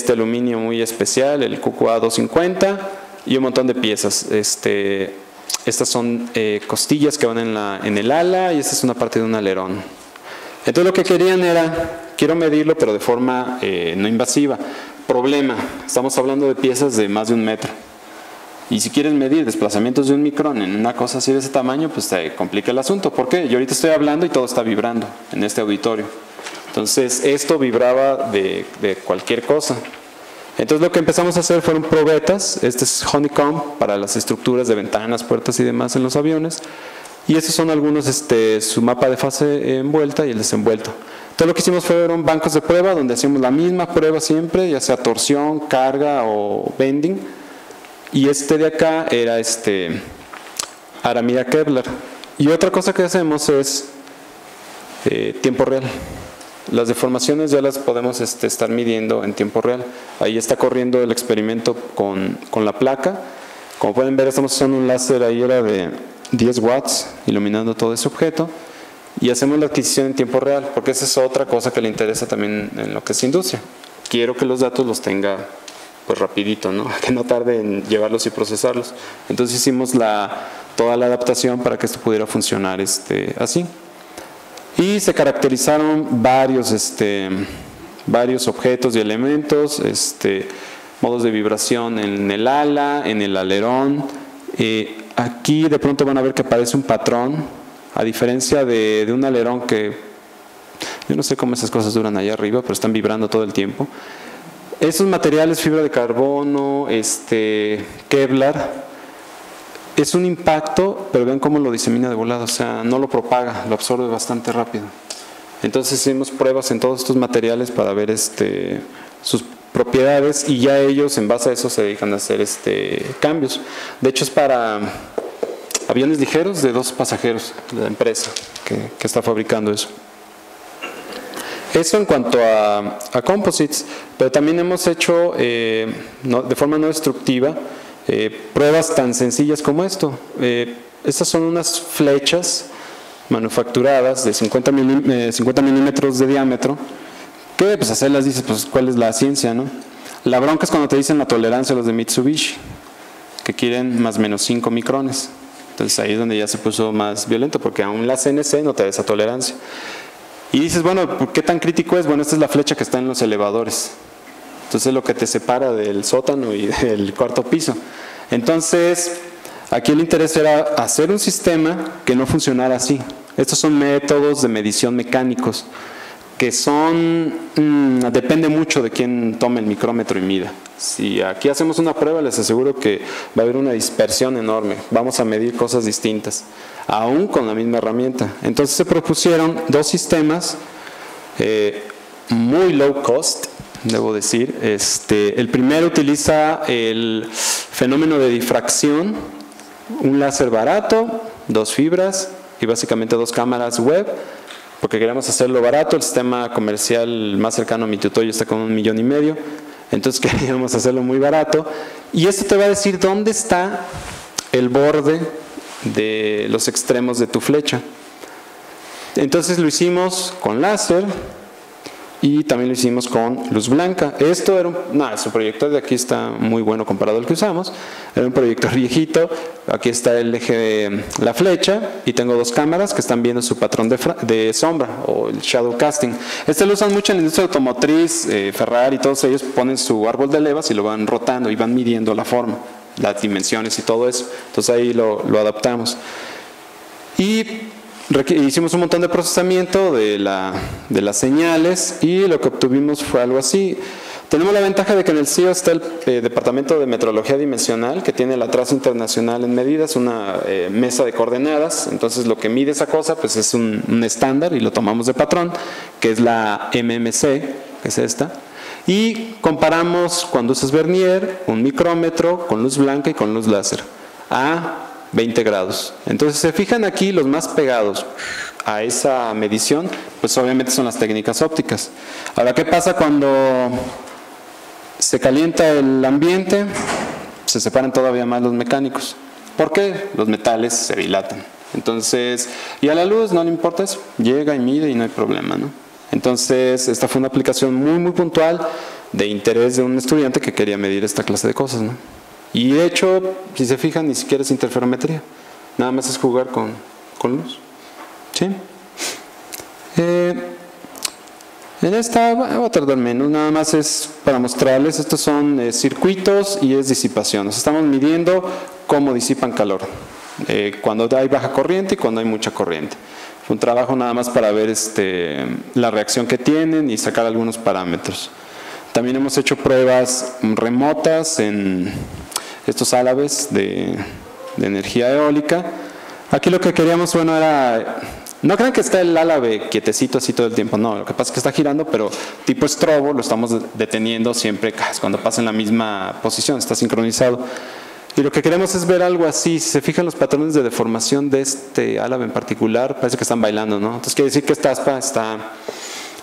aluminio muy especial, el QQA 250 y un montón de piezas. Estas son costillas que van en el ala y esta es una parte de un alerón. Entonces lo que querían era, quiero medirlo pero de forma no invasiva. Problema, estamos hablando de piezas de más de 1 metro. Y si quieren medir desplazamientos de 1 micrón en una cosa así de ese tamaño, pues te complica el asunto. ¿Por qué? Yo ahorita estoy hablando y todo está vibrando en este auditorio. Entonces esto vibraba de cualquier cosa. Entonces lo que empezamos a hacer fueron probetas. Este es honeycomb para las estructuras de ventanas, puertas y demás en los aviones. Y estos son algunos, su mapa de fase envuelta y el desenvuelto. Todo lo que hicimos fueron bancos de prueba donde hacíamos la misma prueba siempre, ya sea torsión, carga o bending. Y de acá era aramida Kevlar. Y otra cosa que hacemos es tiempo real. Las deformaciones ya las podemos estar midiendo en tiempo real. Ahí está corriendo el experimento con la placa. Como pueden ver, estamos usando un láser ahí era de 10 watts iluminando todo ese objeto. Y hacemos la adquisición en tiempo real, porque esa es otra cosa que le interesa también en lo que es industria. Quiero que los datos los tenga pues rapidito, ¿no? Que no tarde en llevarlos y procesarlos. Entonces hicimos toda la adaptación para que esto pudiera funcionar así. Y se caracterizaron varios objetos y elementos, modos de vibración en el ala, en el alerón. Aquí de pronto van a ver que aparece un patrón, a diferencia de un alerón que yo no sé cómo esas cosas duran allá arriba, pero están vibrando todo el tiempo. Estos materiales, fibra de carbono, Kevlar, es un impacto, pero vean cómo lo disemina de volada, o sea, no lo propaga, lo absorbe bastante rápido. Entonces hicimos pruebas en todos estos materiales para ver sus propiedades y ya ellos en base a eso se dedican a hacer cambios. De hecho es para aviones ligeros de 2 pasajeros, la empresa que está fabricando eso. Eso en cuanto a composites, pero también hemos hecho de forma no destructiva pruebas tan sencillas como esto. Estas son unas flechas manufacturadas de 50 milímetros de diámetro, que pues hacerlas dices, pues cuál es la ciencia, ¿no? La bronca es cuando te dicen la tolerancia los de Mitsubishi, que quieren más o menos 5 micrones. Entonces ahí es donde ya se puso más violento, porque aún la CNC no te da esa tolerancia. Y dices, bueno, ¿qué tan crítico es? Bueno, esta es la flecha que está en los elevadores. Entonces es lo que te separa del sótano y del 4º piso. Entonces, aquí el interés era hacer un sistema que no funcionara así. Estos son métodos de medición mecánicos que depende mucho de quién tome el micrómetro y mida. Si aquí hacemos una prueba, les aseguro que va a haber una dispersión enorme. Vamos a medir cosas distintas, aún con la misma herramienta. Entonces se propusieron 2 sistemas muy low cost, debo decir. El primero utiliza el fenómeno de difracción, un láser barato, 2 fibras y básicamente 2 cámaras web, porque queríamos hacerlo barato. El sistema comercial más cercano a mi tutorio está con 1,5 millones, entonces queríamos hacerlo muy barato. Y esto te va a decir dónde está el borde de los extremos de tu flecha. Entonces lo hicimos con láser y también lo hicimos con luz blanca. Esto era su proyector de aquí está muy bueno comparado al que usamos. Era un proyector viejito. Aquí está el eje de la flecha y tengo 2 cámaras que están viendo su patrón de sombra o el shadow casting. Lo usan mucho en la industria automotriz. Ferrari y todos ellos ponen su árbol de levas y lo van rotando y van midiendo la forma, las dimensiones y todo eso. Entonces ahí lo adaptamos. Y hicimos un montón de procesamiento de las señales y lo que obtuvimos fue algo así. Tenemos la ventaja de que en el CIO está el Departamento de Metrología Dimensional, que tiene la traza internacional en medidas, una mesa de coordenadas. Entonces lo que mide esa cosa pues es un estándar y lo tomamos de patrón, que es la MMC, que es esta. Y comparamos cuando usas vernier, un micrómetro con luz blanca y con luz láser a 20 grados. Entonces se fijan aquí los más pegados a esa medición, pues obviamente son las técnicas ópticas. Ahora, ¿qué pasa cuando se calienta el ambiente? Se separan todavía más los mecánicos. ¿Por qué? Los metales se dilatan. Entonces, y a la luz no le importa eso, llega y mide y no hay problema, ¿no? Entonces, esta fue una aplicación muy puntual de interés de un estudiante que quería medir esta clase de cosas, ¿no? Y de hecho, si se fijan, ni siquiera es interferometría, nada más es jugar con luz. ¿Sí? En esta voy a tardar menos, nada más es para mostrarles, estos son circuitos y es disipación. Nos estamos midiendo cómo disipan calor, cuando hay baja corriente y cuando hay mucha corriente. Fue un trabajo nada más para ver la reacción que tienen y sacar algunos parámetros. También hemos hecho pruebas remotas en estos álabes de energía eólica. Aquí lo que queríamos, bueno, era... No crean que está el álabe quietecito así todo el tiempo, no, lo que pasa es que está girando, pero tipo estrobo, lo estamos deteniendo siempre cuando pasa en la misma posición, está sincronizado. Y lo que queremos es ver algo así. Si se fijan los patrones de deformación de este álabe en particular, parece que están bailando, ¿no? Entonces quiere decir que esta aspa está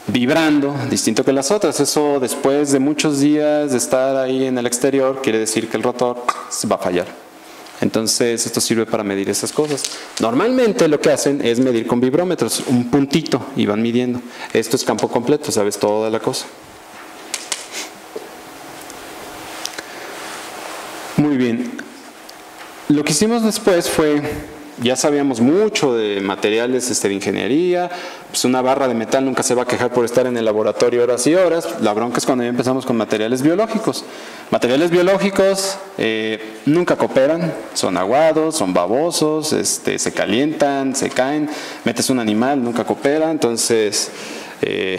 vibrando, distinto que las otras. Eso, después de muchos días de estar ahí en el exterior, quiere decir que el rotor va a fallar. Entonces esto sirve para medir esas cosas. Normalmente lo que hacen es medir con vibrómetros, un puntito, y van midiendo. Esto es campo completo, sabes toda la cosa. Muy bien. Lo que hicimos después fue, ya sabíamos mucho de materiales de ingeniería, pues una barra de metal nunca se va a quejar por estar en el laboratorio horas y horas. La bronca es cuando ya empezamos con materiales biológicos. Materiales biológicos nunca cooperan, son aguados, son babosos, se calientan, se caen, metes un animal, nunca coopera, entonces es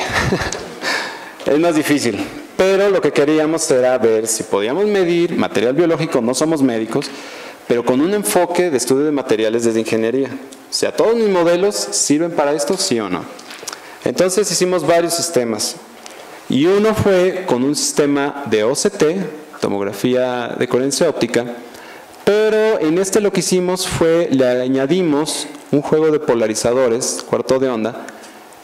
más difícil. Pero lo que queríamos era ver si podíamos medir material biológico, no somos médicos, pero con un enfoque de estudio de materiales desde ingeniería. O sea, todos mis modelos sirven para esto, sí o no. Entonces hicimos varios sistemas. Y uno fue con un sistema de OCT, tomografía de coherencia óptica, pero en lo que hicimos fue, le añadimos un juego de polarizadores, cuarto de onda,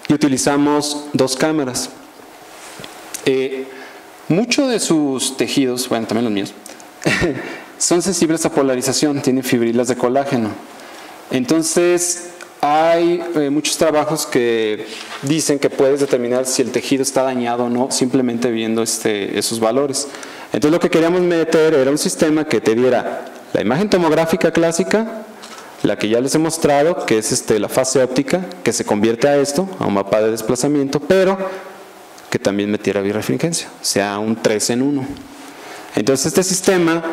y utilizamos dos cámaras. Muchos de sus tejidos, bueno, también los míos, son sensibles a polarización, tienen fibrilas de colágeno. Entonces, hay muchos trabajos que dicen que puedes determinar si el tejido está dañado o no, simplemente viendo esos valores. Entonces, lo que queríamos meter era un sistema que te diera la imagen tomográfica clásica, la que ya les he mostrado, que es la fase óptica, que se convierte a esto, a un mapa de desplazamiento, pero que también metiera birrefringencia, o sea, un 3 en 1. Entonces, este sistema,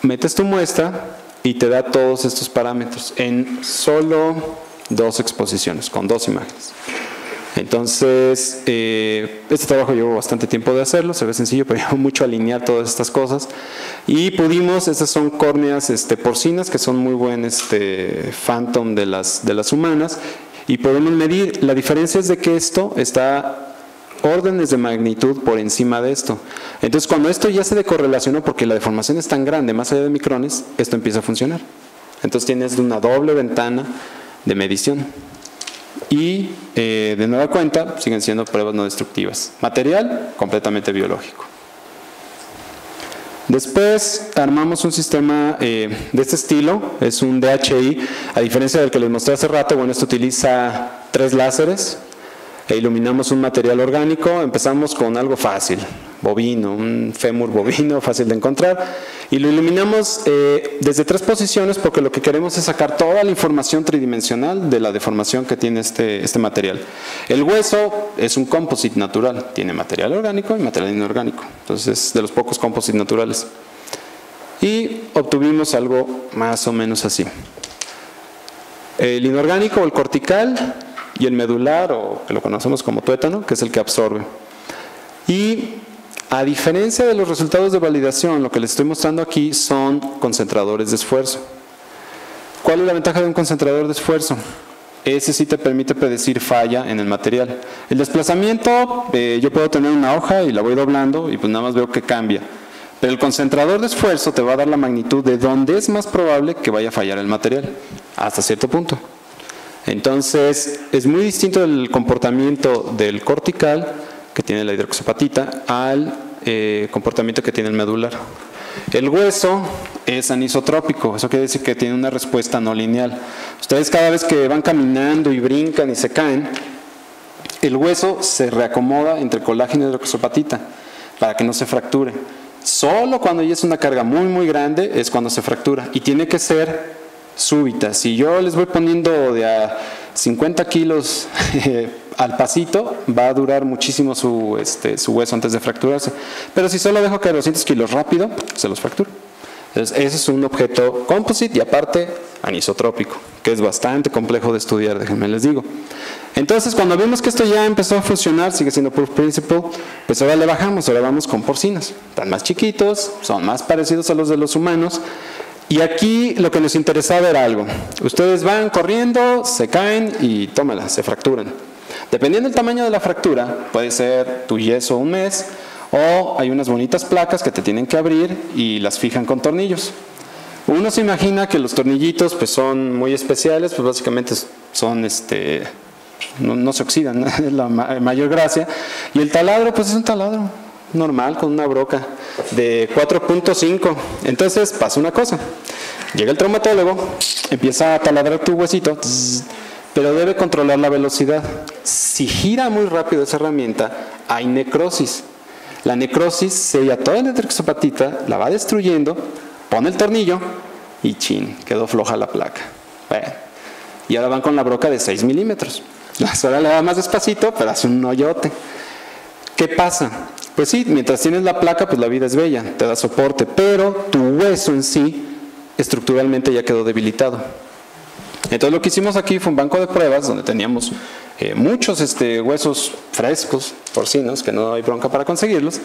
metes tu muestra y te da todos estos parámetros en solo 2 exposiciones, con 2 imágenes. Entonces, este trabajo llevó bastante tiempo de hacerlo, se ve sencillo, pero llevó mucho alinear todas estas cosas. Y pudimos, estas son córneas porcinas, que son muy buen phantom de las humanas, y podemos medir. La diferencia es de que esto está órdenes de magnitud por encima de esto. Entonces, cuando esto ya se decorrelacionó, porque la deformación es tan grande, más allá de micrones, esto empieza a funcionar. Entonces tienes una doble ventana de medición. Y de nueva cuenta, siguen siendo pruebas no destructivas. Material completamente biológico. Después armamos un sistema de este estilo, es un DHI, a diferencia del que les mostré hace rato. Bueno, esto utiliza 3 láseres e iluminamos un material orgánico. Empezamos con algo fácil, bovino, un fémur bovino, fácil de encontrar, y lo iluminamos desde 3 posiciones, porque lo que queremos es sacar toda la información tridimensional de la deformación que tiene este material. El hueso es un composite natural, tiene material orgánico y material inorgánico, entonces de los pocos composites naturales. Y obtuvimos algo más o menos así. el inorgánico o el cortical y el medular, o que lo conocemos como tuétano, que es el que absorbe. Y a diferencia de los resultados de validación, lo que les estoy mostrando aquí son concentradores de esfuerzo. ¿Cuál es la ventaja de un concentrador de esfuerzo? Ese sí te permite predecir falla en el material. El desplazamiento, yo puedo tener una hoja y la voy doblando y pues nada más veo que cambia. Pero el concentrador de esfuerzo te va a dar la magnitud de dónde es más probable que vaya a fallar el material, hasta cierto punto. Entonces, es muy distinto el comportamiento del cortical, que tiene la hidroxapatita, al comportamiento que tiene el medular. El hueso es anisotrópico, eso quiere decir que tiene una respuesta no lineal. Ustedes cada vez que van caminando y brincan y se caen, el hueso se reacomoda entre colágeno y hidroxapatita para que no se fracture. Solo cuando ya es una carga muy muy grande es cuando se fractura y tiene que ser súbita. Si yo les voy poniendo de a 50 kilos al pasito, va a durar muchísimo su hueso antes de fracturarse. Pero si solo dejo caer 200 kilos rápido, se los fractura. Entonces, ese es un objeto composite y aparte anisotrópico, que es bastante complejo de estudiar, déjenme les digo. Entonces, cuando vimos que esto ya empezó a funcionar, sigue siendo proof principle, pues ahora le bajamos, ahora vamos con porcinos. Están más chiquitos, son más parecidos a los de los humanos. Y aquí lo que nos interesaba era algo. Ustedes van corriendo, se caen y tómala, se fracturan. Dependiendo del tamaño de la fractura, puede ser tu yeso un mes, o hay unas bonitas placas que te tienen que abrir y las fijan con tornillos. Uno se imagina que los tornillitos pues son muy especiales, pues básicamente son no se oxidan, ¿no? Es la mayor gracia. Y el taladro pues es un taladro normal con una broca de 4.5. Entonces pasa una cosa, llega el traumatólogo, empieza a taladrar tu huesito, pero debe controlar la velocidad. Si gira muy rápido esa herramienta, hay necrosis. La necrosis sella toda la hidroxapatita, la va destruyendo, pone el tornillo y chin, quedó floja la placa. Bueno, y ahora van con la broca de 6 milímetros. Ahora le da más despacito, pero hace un hoyote. ¿Qué pasa? Pues sí, mientras tienes la placa, pues la vida es bella, te da soporte, pero tu hueso en sí, estructuralmente ya quedó debilitado. Entonces lo que hicimos aquí fue un banco de pruebas donde teníamos muchos huesos frescos, porcinos, que no hay bronca para conseguirlos,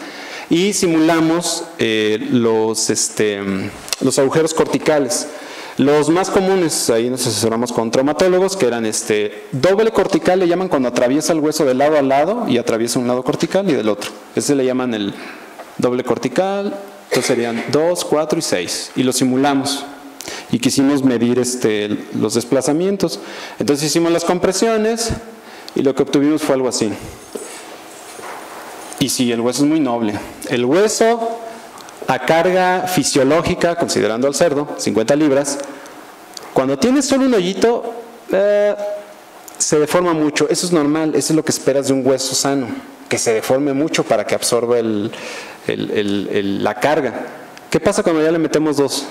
y simulamos los agujeros corticales. Los más comunes, ahí nos asesoramos con traumatólogos, que eran doble cortical, le llaman cuando atraviesa el hueso de lado a lado y atraviesa un lado cortical y del otro. Ese le llaman el doble cortical, entonces serían 2, 4 y 6, y lo simulamos. Y quisimos medir los desplazamientos. Entonces hicimos las compresiones y lo que obtuvimos fue algo así. Y sí, el hueso es muy noble. El hueso a carga fisiológica, considerando al cerdo, 50 libras, cuando tienes solo un hoyito, se deforma mucho. Eso es normal, eso es lo que esperas de un hueso sano, que se deforme mucho para que absorba la carga. ¿Qué pasa cuando ya le metemos 2?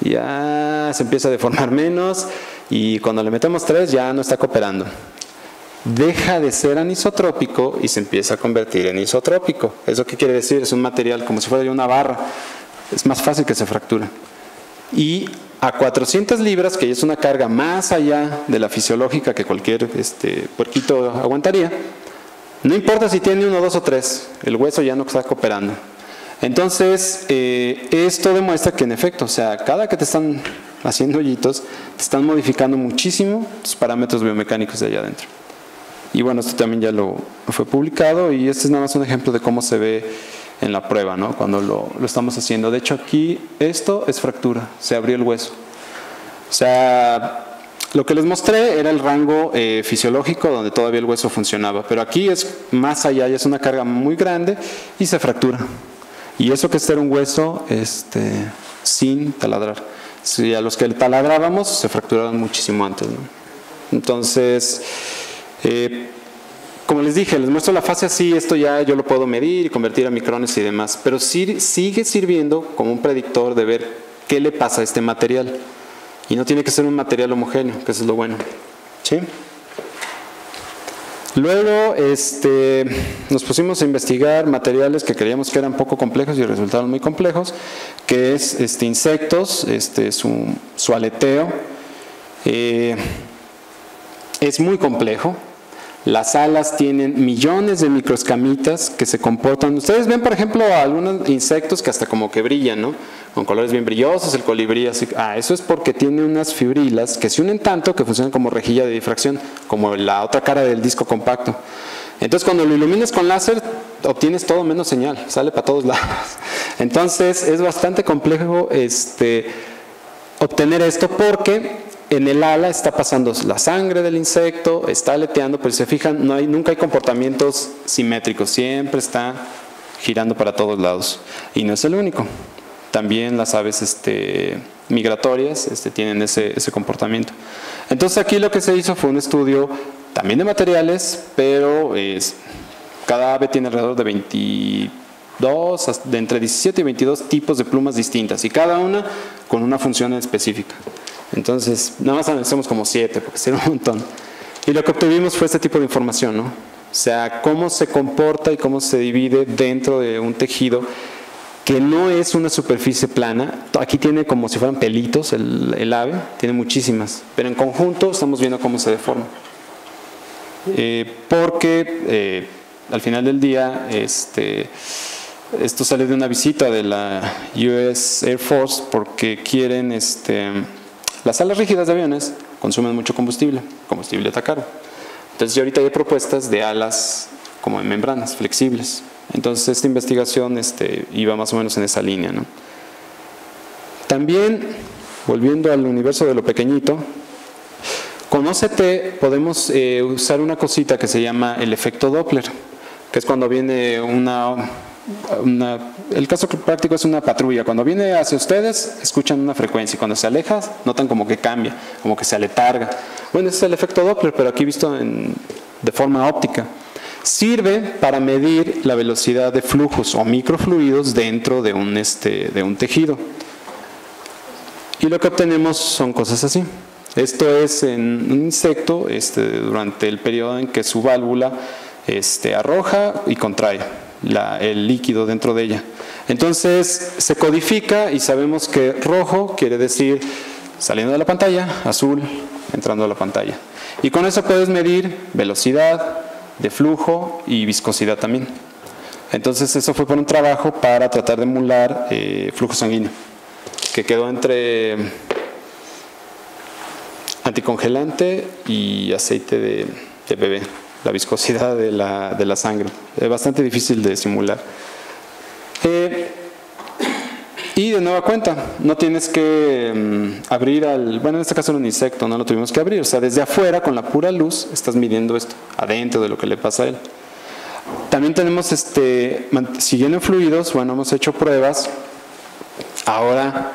Ya se empieza a deformar menos y cuando le metemos 3 ya no está cooperando. Deja de ser anisotrópico y se empieza a convertir en isotrópico. ¿Eso qué quiere decir? Es un material como si fuera una barra. Es más fácil que se fracture. Y a 400 libras, que ya es una carga más allá de la fisiológica que cualquier puerquito aguantaría, no importa si tiene 1, 2 o 3, el hueso ya no está cooperando. Entonces, esto demuestra que en efecto, o sea, cada que te están haciendo hoyitos, te están modificando muchísimo tus parámetros biomecánicos de allá adentro. Y bueno, esto también ya lo fue publicado y este es nada más un ejemplo de cómo se ve en la prueba, ¿no? Cuando lo estamos haciendo. De hecho, aquí esto es fractura, se abrió el hueso. O sea, lo que les mostré era el rango fisiológico donde todavía el hueso funcionaba, pero aquí es más allá, ya es una carga muy grande y se fractura. Y eso que era un hueso sin taladrar. Si a los que taladrábamos se fracturaron muchísimo antes, ¿no? Entonces, como les dije, les muestro la fase así, esto ya yo lo puedo medir y convertir a micrones y demás, pero sí, sigue sirviendo como un predictor de ver qué le pasa a este material. Y no tiene que ser un material homogéneo, que eso es lo bueno. ¿Sí? Luego nos pusimos a investigar materiales que creíamos que eran poco complejos y resultaron muy complejos, que es insectos, su aleteo. Es muy complejo. Las alas tienen millones de microescamitas que se comportan. Ustedes ven, por ejemplo, algunos insectos que hasta como que brillan, ¿no? Con colores bien brillosos, el colibrí así. Eso es porque tiene unas fibrilas que se unen tanto que funcionan como rejilla de difracción, como la otra cara del disco compacto. Entonces, cuando lo iluminas con láser, obtienes todo menos señal, sale para todos lados. Entonces, es bastante complejo obtener esto porque en el ala está pasando la sangre del insecto, está aleteando, pero si se fijan, nunca hay comportamientos simétricos, siempre está girando para todos lados. Y no es el único. También las aves migratorias tienen ese comportamiento. Entonces aquí lo que se hizo fue un estudio también de materiales, pero cada ave tiene alrededor de 22, de entre 17 y 22 tipos de plumas distintas, y cada una con una función específica. Entonces, nada más analicemos como 7, porque sería un montón. Y lo que obtuvimos fue este tipo de información, ¿no? O sea, cómo se comporta y cómo se divide dentro de un tejido que no es una superficie plana. Aquí tiene como si fueran pelitos el ave, tiene muchísimas, pero en conjunto estamos viendo cómo se deforma. Porque al final del día, esto sale de una visita de la US Air Force porque quieren, las alas rígidas de aviones consumen mucho combustible está caro. Entonces ya ahorita hay propuestas de alas como en membranas, flexibles. Entonces esta investigación iba más o menos en esa línea, ¿no? También, volviendo al universo de lo pequeño, con OCT podemos usar una cosita que se llama el efecto Doppler, que es cuando viene el caso práctico es una patrulla. Cuando viene hacia ustedes, escuchan una frecuencia, y cuando se aleja, notan como que cambia, como que se aletarga. Bueno, ese es el efecto Doppler, pero aquí visto de forma óptica. Sirve para medir la velocidad de flujos o microfluidos dentro de un tejido. Y lo que obtenemos son cosas así. Esto es en un insecto durante el periodo en que su válvula arroja y contrae el líquido dentro de ella. Entonces se codifica y sabemos que rojo quiere decir saliendo de la pantalla, azul entrando a la pantalla. Y con eso puedes medir velocidad de flujo y viscosidad también. Entonces eso fue por un trabajo para tratar de emular flujo sanguíneo, que quedó entre anticongelante y aceite de bebé, la viscosidad de la sangre. Es bastante difícil de simular. Y de nueva cuenta, no tienes que abrir bueno, en este caso era un insecto, no lo tuvimos que abrir. O sea, desde afuera, con la pura luz, estás midiendo esto, adentro de lo que le pasa a él. También tenemos, siguiendo fluidos, bueno, hemos hecho pruebas ahora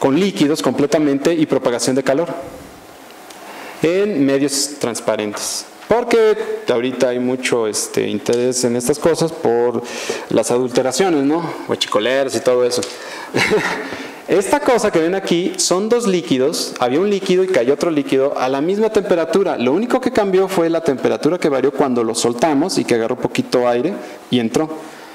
con líquidos completamente y propagación de calor en medios transparentes. Porque ahorita hay mucho interés en estas cosas por las adulteraciones, ¿no? Huachicoleros y todo eso. Esta cosa que ven aquí son dos líquidos. Había un líquido y cayó otro líquido a la misma temperatura. Lo único que cambió fue la temperatura que varió cuando lo soltamos y que agarró poquito aire y entró.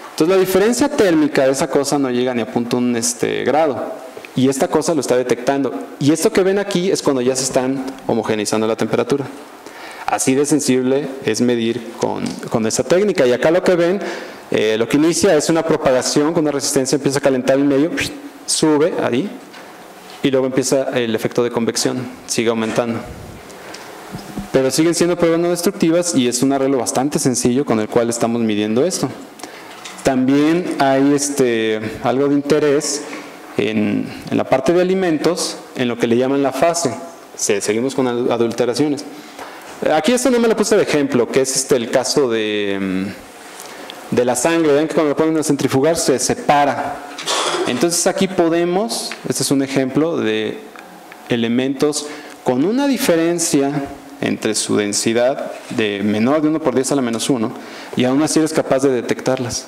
Entonces la diferencia térmica de esa cosa no llega ni a 0.1 grado. Y esta cosa lo está detectando. Y esto que ven aquí es cuando ya se están homogeneizando la temperatura. Así de sensible es medir con esta técnica. Y acá lo que ven, lo que inicia es una propagación con una resistencia, empieza a calentar el medio, sube ahí, y luego empieza el efecto de convección, sigue aumentando. Pero siguen siendo pruebas no destructivas y es un arreglo bastante sencillo con el cual estamos midiendo esto. También hay algo de interés en la parte de alimentos, en lo que le llaman la fase. Seguimos con adulteraciones. Aquí esto no me lo puse de ejemplo, que es el caso de la sangre. Ven que cuando lo ponen a centrifugar se separa. Entonces aquí podemos, este es un ejemplo de elementos con una diferencia entre su densidad de menor de 1 por 10 a la menos 1, y aún así eres capaz de detectarlas.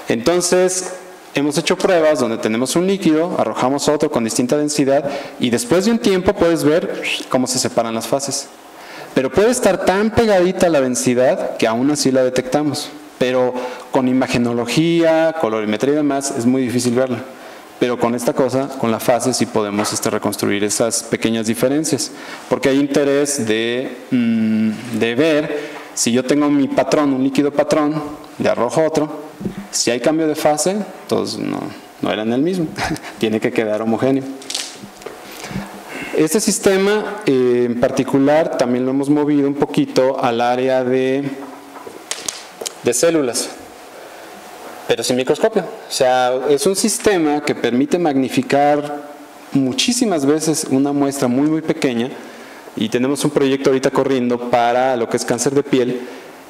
Entonces hemos hecho pruebas donde tenemos un líquido, arrojamos otro con distinta densidad y después de un tiempo puedes ver cómo se separan las fases. Pero puede estar tan pegadita a la densidad que aún así la detectamos. Pero con imagenología, colorimetría y demás es muy difícil verla. pero con esta cosa, con la fase, sí podemos reconstruir esas pequeñas diferencias, porque hay interés de ver si yo tengo mi patrón, un líquido patrón, le arrojo otro, si hay cambio de fase, entonces no eran el mismo, tiene que quedar homogéneo. Este sistema en particular también lo hemos movido un poquito al área de células, pero sin microscopio. O sea, es un sistema que permite magnificar muchísimas veces una muestra muy muy pequeña, y tenemos un proyecto ahorita corriendo para lo que es cáncer de piel,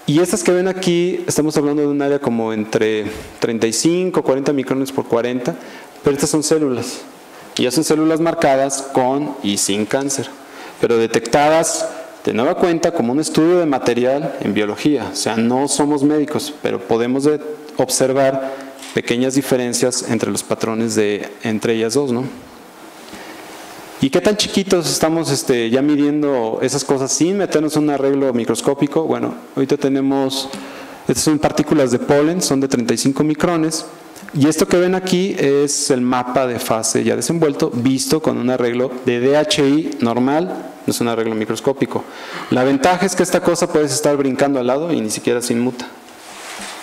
y estas que ven aquí, estamos hablando de un área como entre 35, 40 micrones por 40, pero estas son células, y ya son células marcadas con y sin cáncer, pero detectadas de nueva cuenta como un estudio de material en biología. O sea, no somos médicos, pero podemos observar pequeñas diferencias entre los patrones entre ellas dos, ¿no? ¿Y qué tan chiquitos estamos ya midiendo esas cosas sin meternos en un arreglo microscópico? Bueno, ahorita tenemos, estas son partículas de polen, son de 35 micrones, y esto que ven aquí es el mapa de fase ya desenvuelto, visto con un arreglo de DHI normal, no es un arreglo microscópico. La ventaja es que esta cosa puedes estar brincando al lado y ni siquiera se inmuta.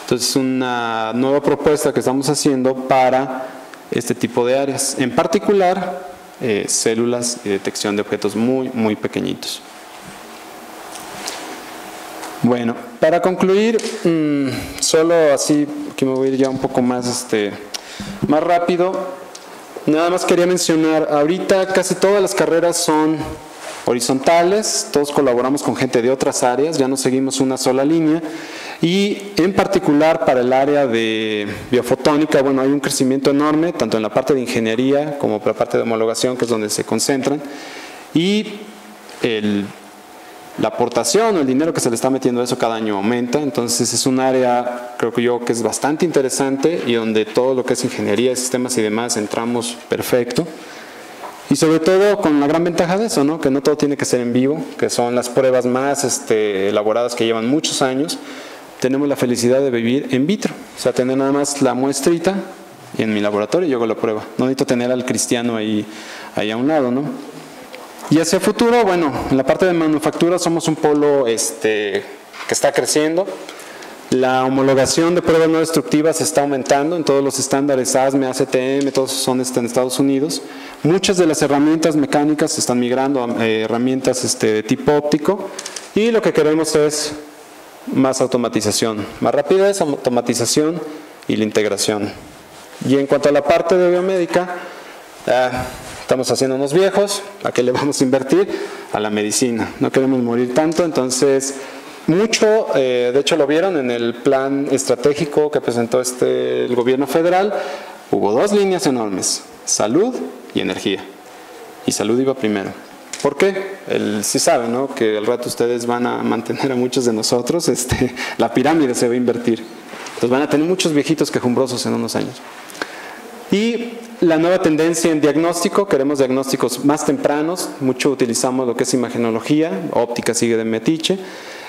Entonces es una nueva propuesta que estamos haciendo para este tipo de áreas, en particular células y detección de objetos muy muy pequeñitos. Bueno, para concluir, solo así que me voy a ir ya un poco más rápido. Nada más quería mencionar, ahorita casi todas las carreras son horizontales, todos colaboramos con gente de otras áreas, ya no seguimos una sola línea, y en particular para el área de biofotónica, bueno, hay un crecimiento enorme, tanto en la parte de ingeniería como para la parte de homologación, que es donde se concentran, y la aportación o el dinero que se le está metiendo a eso cada año aumenta. Entonces es un área, creo que yo, que es bastante interesante, y donde todo lo que es ingeniería, sistemas y demás entramos perfecto. Y sobre todo con la gran ventaja de eso, ¿no? Que no todo tiene que ser en vivo, que son las pruebas más elaboradas, que llevan muchos años. Tenemos la felicidad de vivir en vitro, o sea, tener nada más la muestrita y en mi laboratorio yo hago la prueba. No necesito tener al cristiano ahí a un lado, ¿no? Y hacia el futuro, bueno, en la parte de manufactura somos un polo que está creciendo. La homologación de pruebas no destructivas está aumentando en todos los estándares ASME, ACTM, todos son en Estados Unidos. Muchas de las herramientas mecánicas se están migrando a herramientas de tipo óptico, y lo que queremos es más automatización, más rapidez, automatización y la integración. Y en cuanto a la parte de biomédica, estamos haciéndonos viejos. ¿A qué le vamos a invertir? A la medicina. No queremos morir tanto, entonces mucho, de hecho lo vieron en el plan estratégico que presentó el gobierno federal. Hubo dos líneas enormes: salud y energía. Y salud iba primero. ¿Por qué? Sí saben, ¿no?, que al rato ustedes van a mantener a muchos de nosotros, la pirámide se va a invertir. Entonces van a tener muchos viejitos quejumbrosos en unos años. Y la nueva tendencia en diagnóstico, queremos diagnósticos más tempranos, mucho utilizamos lo que es imagenología, óptica sigue de metiche,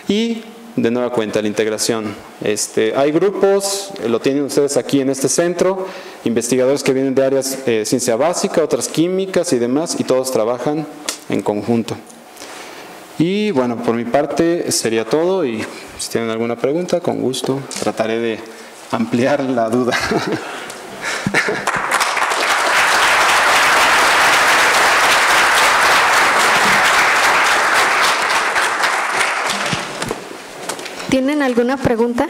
y de nueva cuenta la integración. Hay grupos, lo tienen ustedes aquí en este centro, investigadores que vienen de áreas ciencia básica, otras químicas y demás, y todos trabajan en conjunto. Y bueno, por mi parte sería todo, y si tienen alguna pregunta, con gusto trataré de ampliar la duda. ¿Tienen alguna pregunta?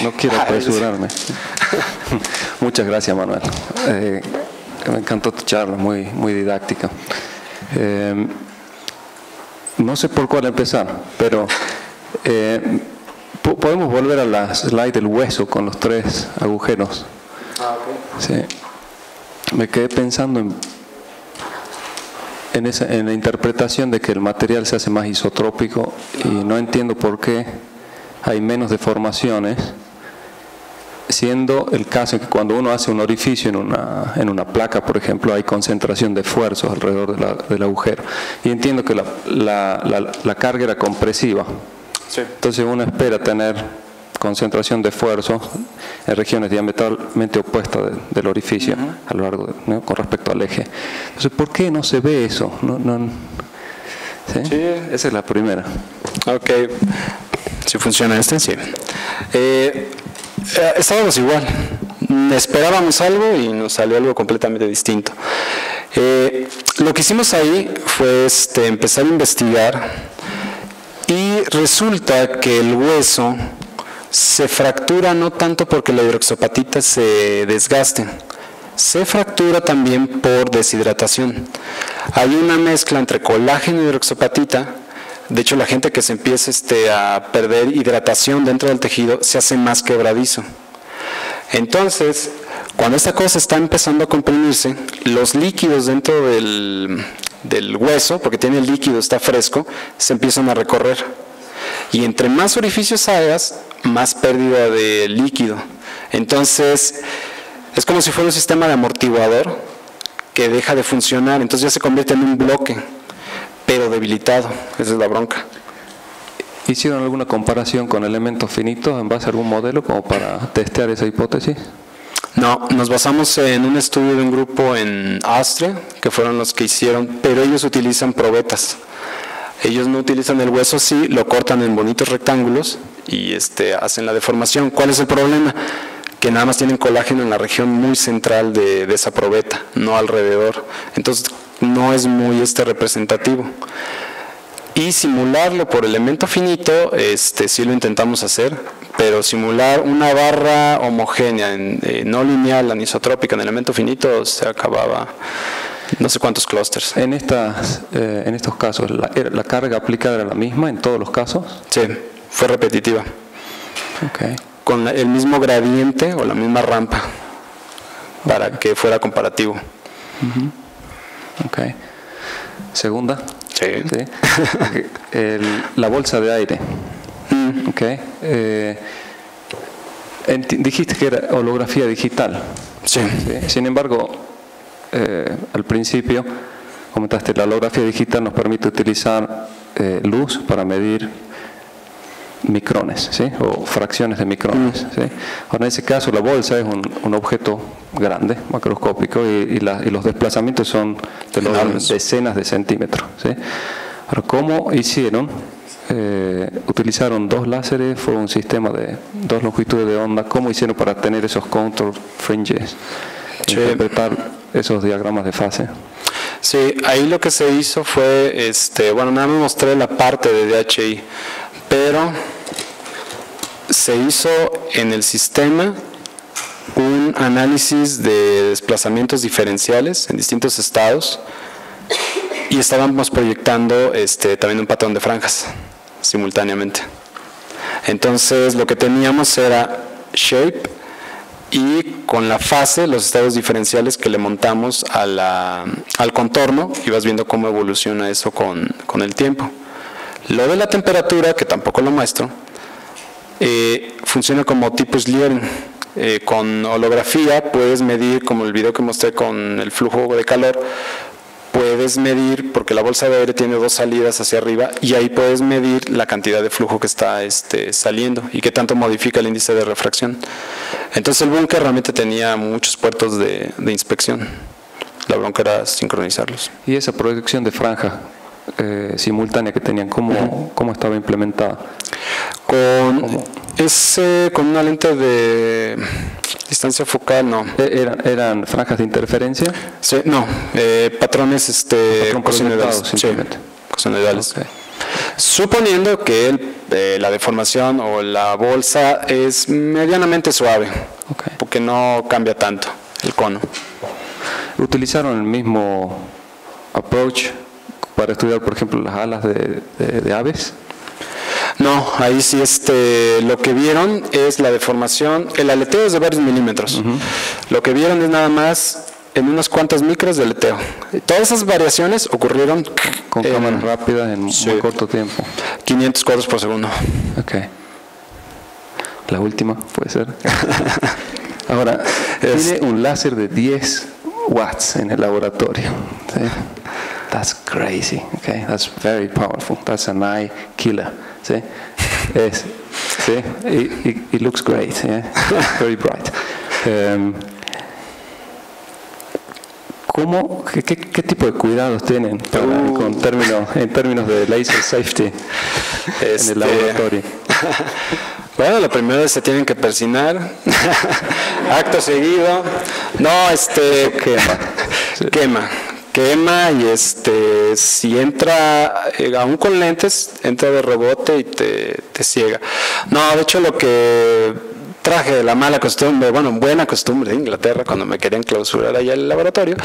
No quiero apresurarme. Muchas gracias, Manuel. Me encantó tu charla, muy didáctica. No sé por cuál empezar, pero podemos volver a la slide del hueso con los 3 agujeros. Sí. Me quedé pensando en la interpretación de que el material se hace más isotrópico, y no entiendo por qué hay menos deformaciones siendo el caso en que cuando uno hace un orificio en una placa, por ejemplo, hay concentración de esfuerzos alrededor del agujero. Y entiendo que la carga era compresiva. Sí. Entonces uno espera tener concentración de esfuerzos en regiones diametralmente opuestas del orificio a lo largo, ¿no?, con respecto al eje. Entonces, ¿por qué no se ve eso? ¿Sí? Sí. Esa es la primera. Ok, si funciona sí. Estábamos igual, esperábamos algo y nos salió algo completamente distinto. Lo que hicimos ahí fue empezar a investigar y resulta que el hueso se fractura no tanto porque la hidroxapatita se desgaste, se fractura también por deshidratación. Hay una mezcla entre colágeno y hidroxapatita. De hecho, la gente que se empieza a perder hidratación dentro del tejido se hace más quebradizo. Entonces, cuando esta cosa está empezando a comprimirse, los líquidos dentro del hueso, porque tiene líquido, está fresco, se empiezan a recorrer. Y entre más orificios hagas, más pérdida de líquido. Entonces, es como si fuera un sistema de amortiguador que deja de funcionar, entonces ya se convierte en un bloque, pero debilitado. Esa es la bronca. ¿Hicieron alguna comparación con elementos finitos en base a algún modelo como para testear esa hipótesis? No, nos basamos en un estudio de un grupo en Austria, que fueron los que hicieron, pero ellos utilizan probetas. Ellos no utilizan el hueso, sí, lo cortan en bonitos rectángulos y hacen la deformación. ¿Cuál es el problema? Que nada más tienen colágeno en la región muy central de esa probeta, no alrededor. Entonces no es muy representativo. Y simularlo por elemento finito, sí lo intentamos hacer, pero simular una barra homogénea, no lineal, anisotrópica, en elemento finito, se acababa no sé cuántos clústeres. En estos casos, ¿la carga aplicada era la misma en todos los casos? Sí, fue repetitiva. Okay. Con el mismo gradiente o la misma rampa, para que fuera comparativo. Okay. Segunda. Sí. La bolsa de aire. Okay. Dijiste que era holografía digital. Sí. ¿Sí? Sin embargo, al principio comentaste, la holografía digital nos permite utilizar luz para medir micrones, ¿sí?, o fracciones de micrones, ¿sí? Ahora, en ese caso la bolsa es un objeto grande, macroscópico, y los desplazamientos son de decenas de centímetros, ¿sí? Ahora, ¿cómo hicieron? Utilizaron dos láseres, fue un sistema de dos longitudes de onda. ¿Cómo hicieron para tener esos contour fringes? Sí. Interpretar esos diagramas de fase. Sí, ahí lo que se hizo fue, bueno, nada más mostré la parte de DHI, pero se hizo en el sistema un análisis de desplazamientos diferenciales en distintos estados y estábamos proyectando también un patrón de franjas simultáneamente. Entonces lo que teníamos era shape y con la fase, los estados diferenciales que le montamos al contorno, y vas viendo cómo evoluciona eso con el tiempo. Lo de la temperatura, que tampoco lo muestro, funciona como tipo Schlieren. Con holografía puedes medir, como el video que mostré con el flujo de calor, puedes medir, porque la bolsa de aire tiene dos salidas hacia arriba, y ahí puedes medir la cantidad de flujo que está saliendo y qué tanto modifica el índice de refracción. Entonces el búnker realmente tenía muchos puertos de inspección. La bronca era sincronizarlos. ¿Y esa proyección de franja simultánea que tenían, cómo estaba implementada? Con una lente de distancia focal, no. ¿Eran franjas de interferencia? Sí, no, patrones cosenoidales. Simplemente. Sí, cosenoidales. Okay. Suponiendo que la deformación o la bolsa es medianamente suave, okay, porque no cambia tanto el cono. ¿Utilizaron el mismo approach para estudiar, por ejemplo, las alas de aves? No, ahí sí lo que vieron es la deformación, el aleteo es de varios milímetros. Lo que vieron es nada más en unas cuantas micras de aleteo. Todas esas variaciones ocurrieron con cámaras rápidas en muy corto tiempo. 500 cuadros por segundo. Okay. La última, puede ser. Ahora, tiene un láser de 10 watts en el laboratorio. ¿Sí? That's crazy, okay? That's very powerful. That's an eye killer. ¿Sí? ¿Sí? It looks great, yeah? Very bright. ¿Qué tipo de cuidados tienen en términos de laser safety en el laboratorio? Bueno, lo primero es se tienen que persinar. Acto seguido. No, quema y si entra, aún con lentes, entra de rebote y te ciega. No, de hecho lo que traje de la mala costumbre, buena costumbre de Inglaterra, cuando me querían clausurar allá el laboratorio,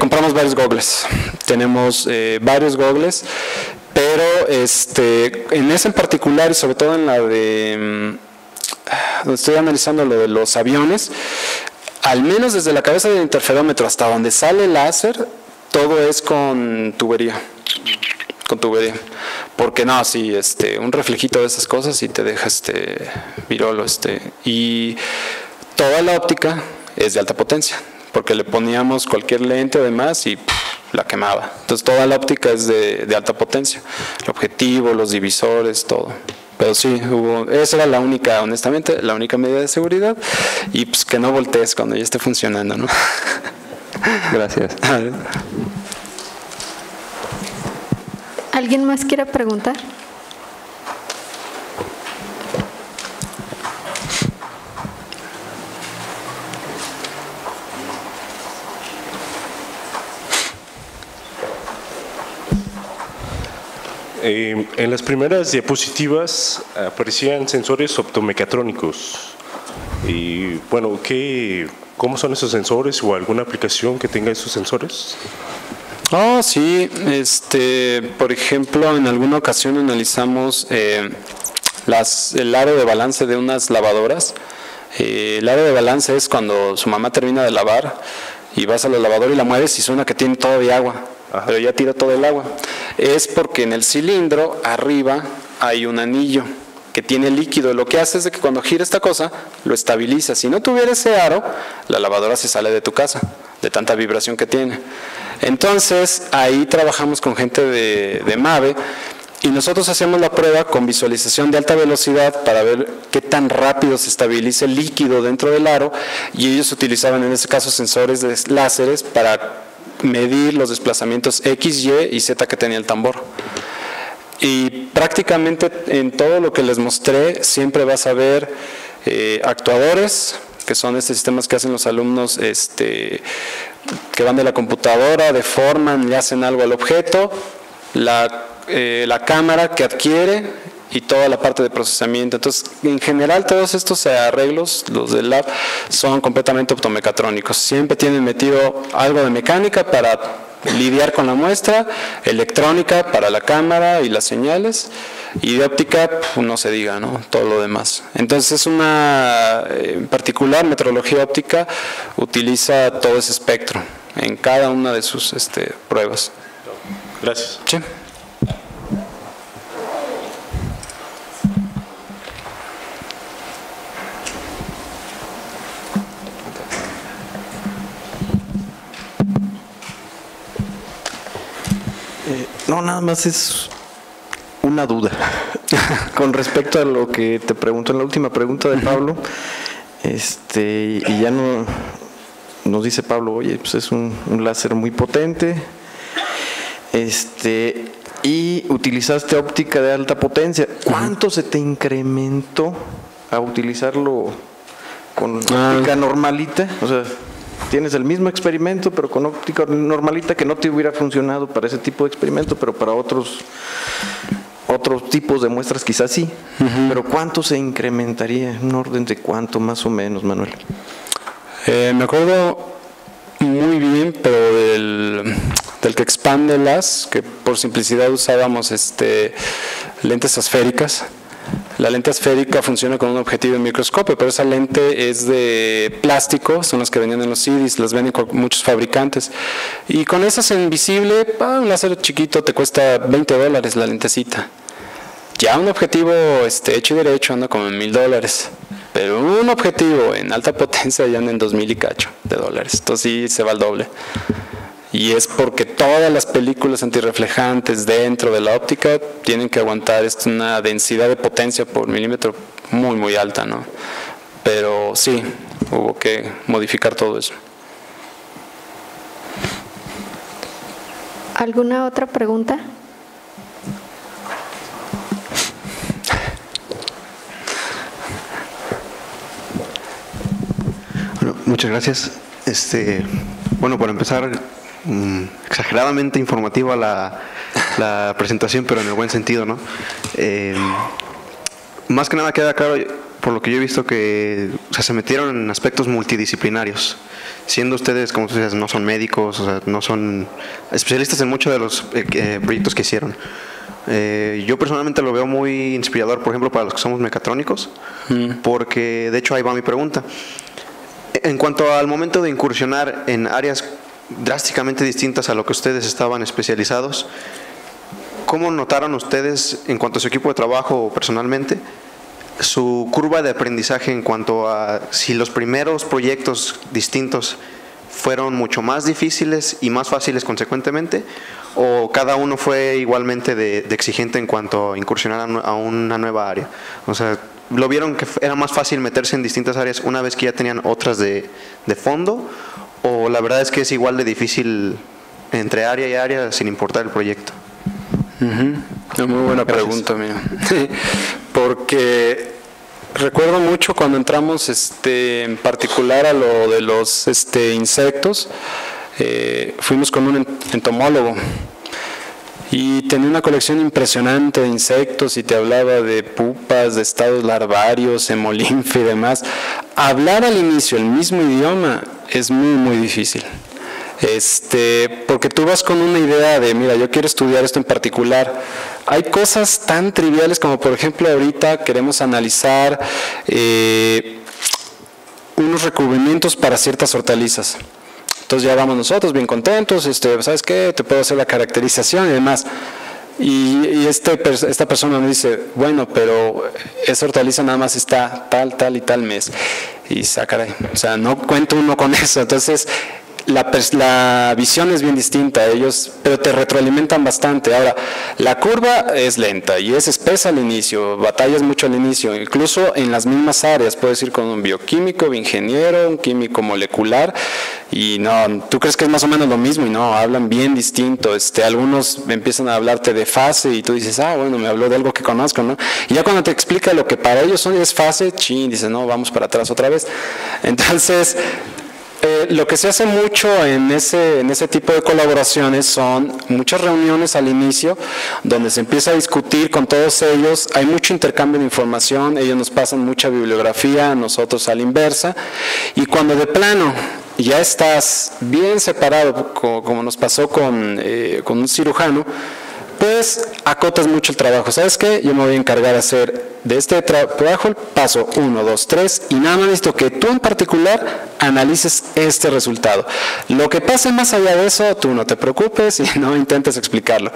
compramos varios gogles. Tenemos varios gogles, pero en ese en particular y sobre todo en la de donde estoy analizando lo de los aviones, al menos desde la cabeza del interferómetro hasta donde sale el láser, todo es con tubería. Porque no, sí, un reflejito de esas cosas y te deja virolo, y toda la óptica es de alta potencia, porque le poníamos cualquier lente o demás y la quemaba. Entonces toda la óptica es de alta potencia, el objetivo, los divisores, todo. Pero sí, esa era la única, honestamente, la única medida de seguridad, y pues que no voltees cuando ya esté funcionando, ¿no? Gracias. ¿Alguien más quiere preguntar? En las primeras diapositivas aparecían sensores optomecatrónicos. Y bueno, ¿cómo son esos sensores o alguna aplicación que tenga esos sensores? Oh, sí, por ejemplo, en alguna ocasión analizamos el aro de balance de unas lavadoras. El aro de balance es cuando su mamá termina de lavar y vas a la lavadora y la mueves y suena que tiene todavía agua. Ajá. Pero ya tira todo el agua. Es porque en el cilindro arriba hay un anillo que tiene líquido. Lo que hace es de que cuando gira esta cosa, lo estabiliza. Si no tuviera ese aro, la lavadora se sale de tu casa, de tanta vibración que tiene. Entonces, ahí trabajamos con gente de MAVE y nosotros hacíamos la prueba con visualización de alta velocidad para ver qué tan rápido se estabiliza el líquido dentro del aro, y ellos utilizaban en ese caso sensores de láseres para medir los desplazamientos X, Y y Z que tenía el tambor. Y prácticamente en todo lo que les mostré siempre vas a ver actuadores, que son estos sistemas que hacen los alumnos que van de la computadora, deforman y hacen algo al objeto, la cámara que adquiere y toda la parte de procesamiento. Entonces, en general, todos estos arreglos, los del lab, son completamente optomecatrónicos. Siempre tienen metido algo de mecánica para lidiar con la muestra, electrónica para la cámara y las señales, y de óptica, pues, no se diga, ¿no? Todo lo demás. Entonces, en particular, metrología óptica utiliza todo ese espectro en cada una de sus pruebas. Gracias. Sí. No, nada más es una duda con respecto a lo que te pregunto en la última pregunta de Pablo. Y ya no nos dice Pablo, oye, pues es un láser muy potente, y utilizaste óptica de alta potencia. ¿Cuánto se te incrementó a utilizarlo con óptica normalita? O sea, tienes el mismo experimento, pero con óptica normalita, que no te hubiera funcionado para ese tipo de experimento, pero para otros tipos de muestras quizás sí. Pero ¿cuánto se incrementaría? ¿Un orden de cuánto más o menos, Manuel? Me acuerdo muy bien, pero del que expande que por simplicidad usábamos lentes esféricas. La lente esférica funciona con un objetivo de microscopio, pero esa lente es de plástico, son las que venían en los CDs, las venden con muchos fabricantes. Y con esas en visible, un láser chiquito te cuesta $20 la lentecita. Ya un objetivo hecho y derecho anda como en $1,000, pero un objetivo en alta potencia ya anda en 2,000 y cacho de dólares. Entonces sí se va al doble. Y es porque todas las películas antirreflejantes dentro de la óptica tienen que aguantar una densidad de potencia por milímetro muy, muy alta, ¿no? Pero sí, hubo que modificar todo eso. ¿Alguna otra pregunta? Bueno, muchas gracias. Bueno, para empezar, exageradamente informativa la presentación, pero en el buen sentido, ¿no? Más que nada queda claro, por lo que yo he visto, que se metieron en aspectos multidisciplinarios, siendo ustedes, como tú dices, no son médicos, o sea, no son especialistas en muchos de los proyectos que hicieron. Yo personalmente lo veo muy inspirador, por ejemplo, para los que somos mecatrónicos, porque de hecho ahí va mi pregunta. En cuanto al momento de incursionar en áreas drásticamente distintas a lo que ustedes estaban especializados, ¿cómo notaron ustedes, en cuanto a su equipo de trabajo o personalmente, su curva de aprendizaje en cuanto a si los primeros proyectos distintos fueron mucho más difíciles y más fáciles consecuentemente, o cada uno fue igualmente de exigente en cuanto a incursionar a una nueva área? O sea, ¿lo vieron que era más fácil meterse en distintas áreas una vez que ya tenían otras de fondo? ¿O la verdad es que es igual de difícil entre área y área sin importar el proyecto? Una muy buena pregunta, mira. Porque recuerdo mucho cuando entramos en particular a lo de los insectos, fuimos con un entomólogo y tenía una colección impresionante de insectos y te hablaba de pupas, de estados larvarios, hemolinfe y demás. Hablar al inicio el mismo idioma es muy, muy difícil. Porque tú vas con una idea de, mira, yo quiero estudiar esto en particular. Hay cosas tan triviales como, por ejemplo, ahorita queremos analizar unos recubrimientos para ciertas hortalizas. Entonces ya vamos nosotros bien contentos, ¿sabes qué? Te puedo hacer la caracterización y demás. Y esta persona me dice, bueno, pero esa hortaliza nada más está tal y tal mes. Y caray, o sea, no cuenta uno con eso. Entonces, la visión es bien distinta, pero te retroalimentan bastante. Ahora, la curva es lenta y es espesa al inicio, batallas mucho al inicio, incluso en las mismas áreas. Puedes ir con un bioquímico, bioingeniero, un químico molecular, y no, tú crees que es más o menos lo mismo, y no, hablan bien distinto. Algunos empiezan a hablarte de fase y tú dices, bueno, me habló de algo que conozco, ¿no? Y ya cuando te explica lo que para ellos es fase, dices, no, vamos para atrás otra vez. Entonces, lo que se hace mucho en ese tipo de colaboraciones son muchas reuniones al inicio donde se empieza a discutir con todos ellos. Hay mucho intercambio de información, ellos nos pasan mucha bibliografía, nosotros a la inversa, y cuando de plano ya estás bien separado, como nos pasó con un cirujano, pues acotas mucho el trabajo. ¿Sabes qué? Yo me voy a encargar de hacer de este trabajo el paso 1, 2, 3 y nada más necesito que tú en particular analices este resultado. Lo que pase más allá de eso, tú no te preocupes y no intentes explicarlo.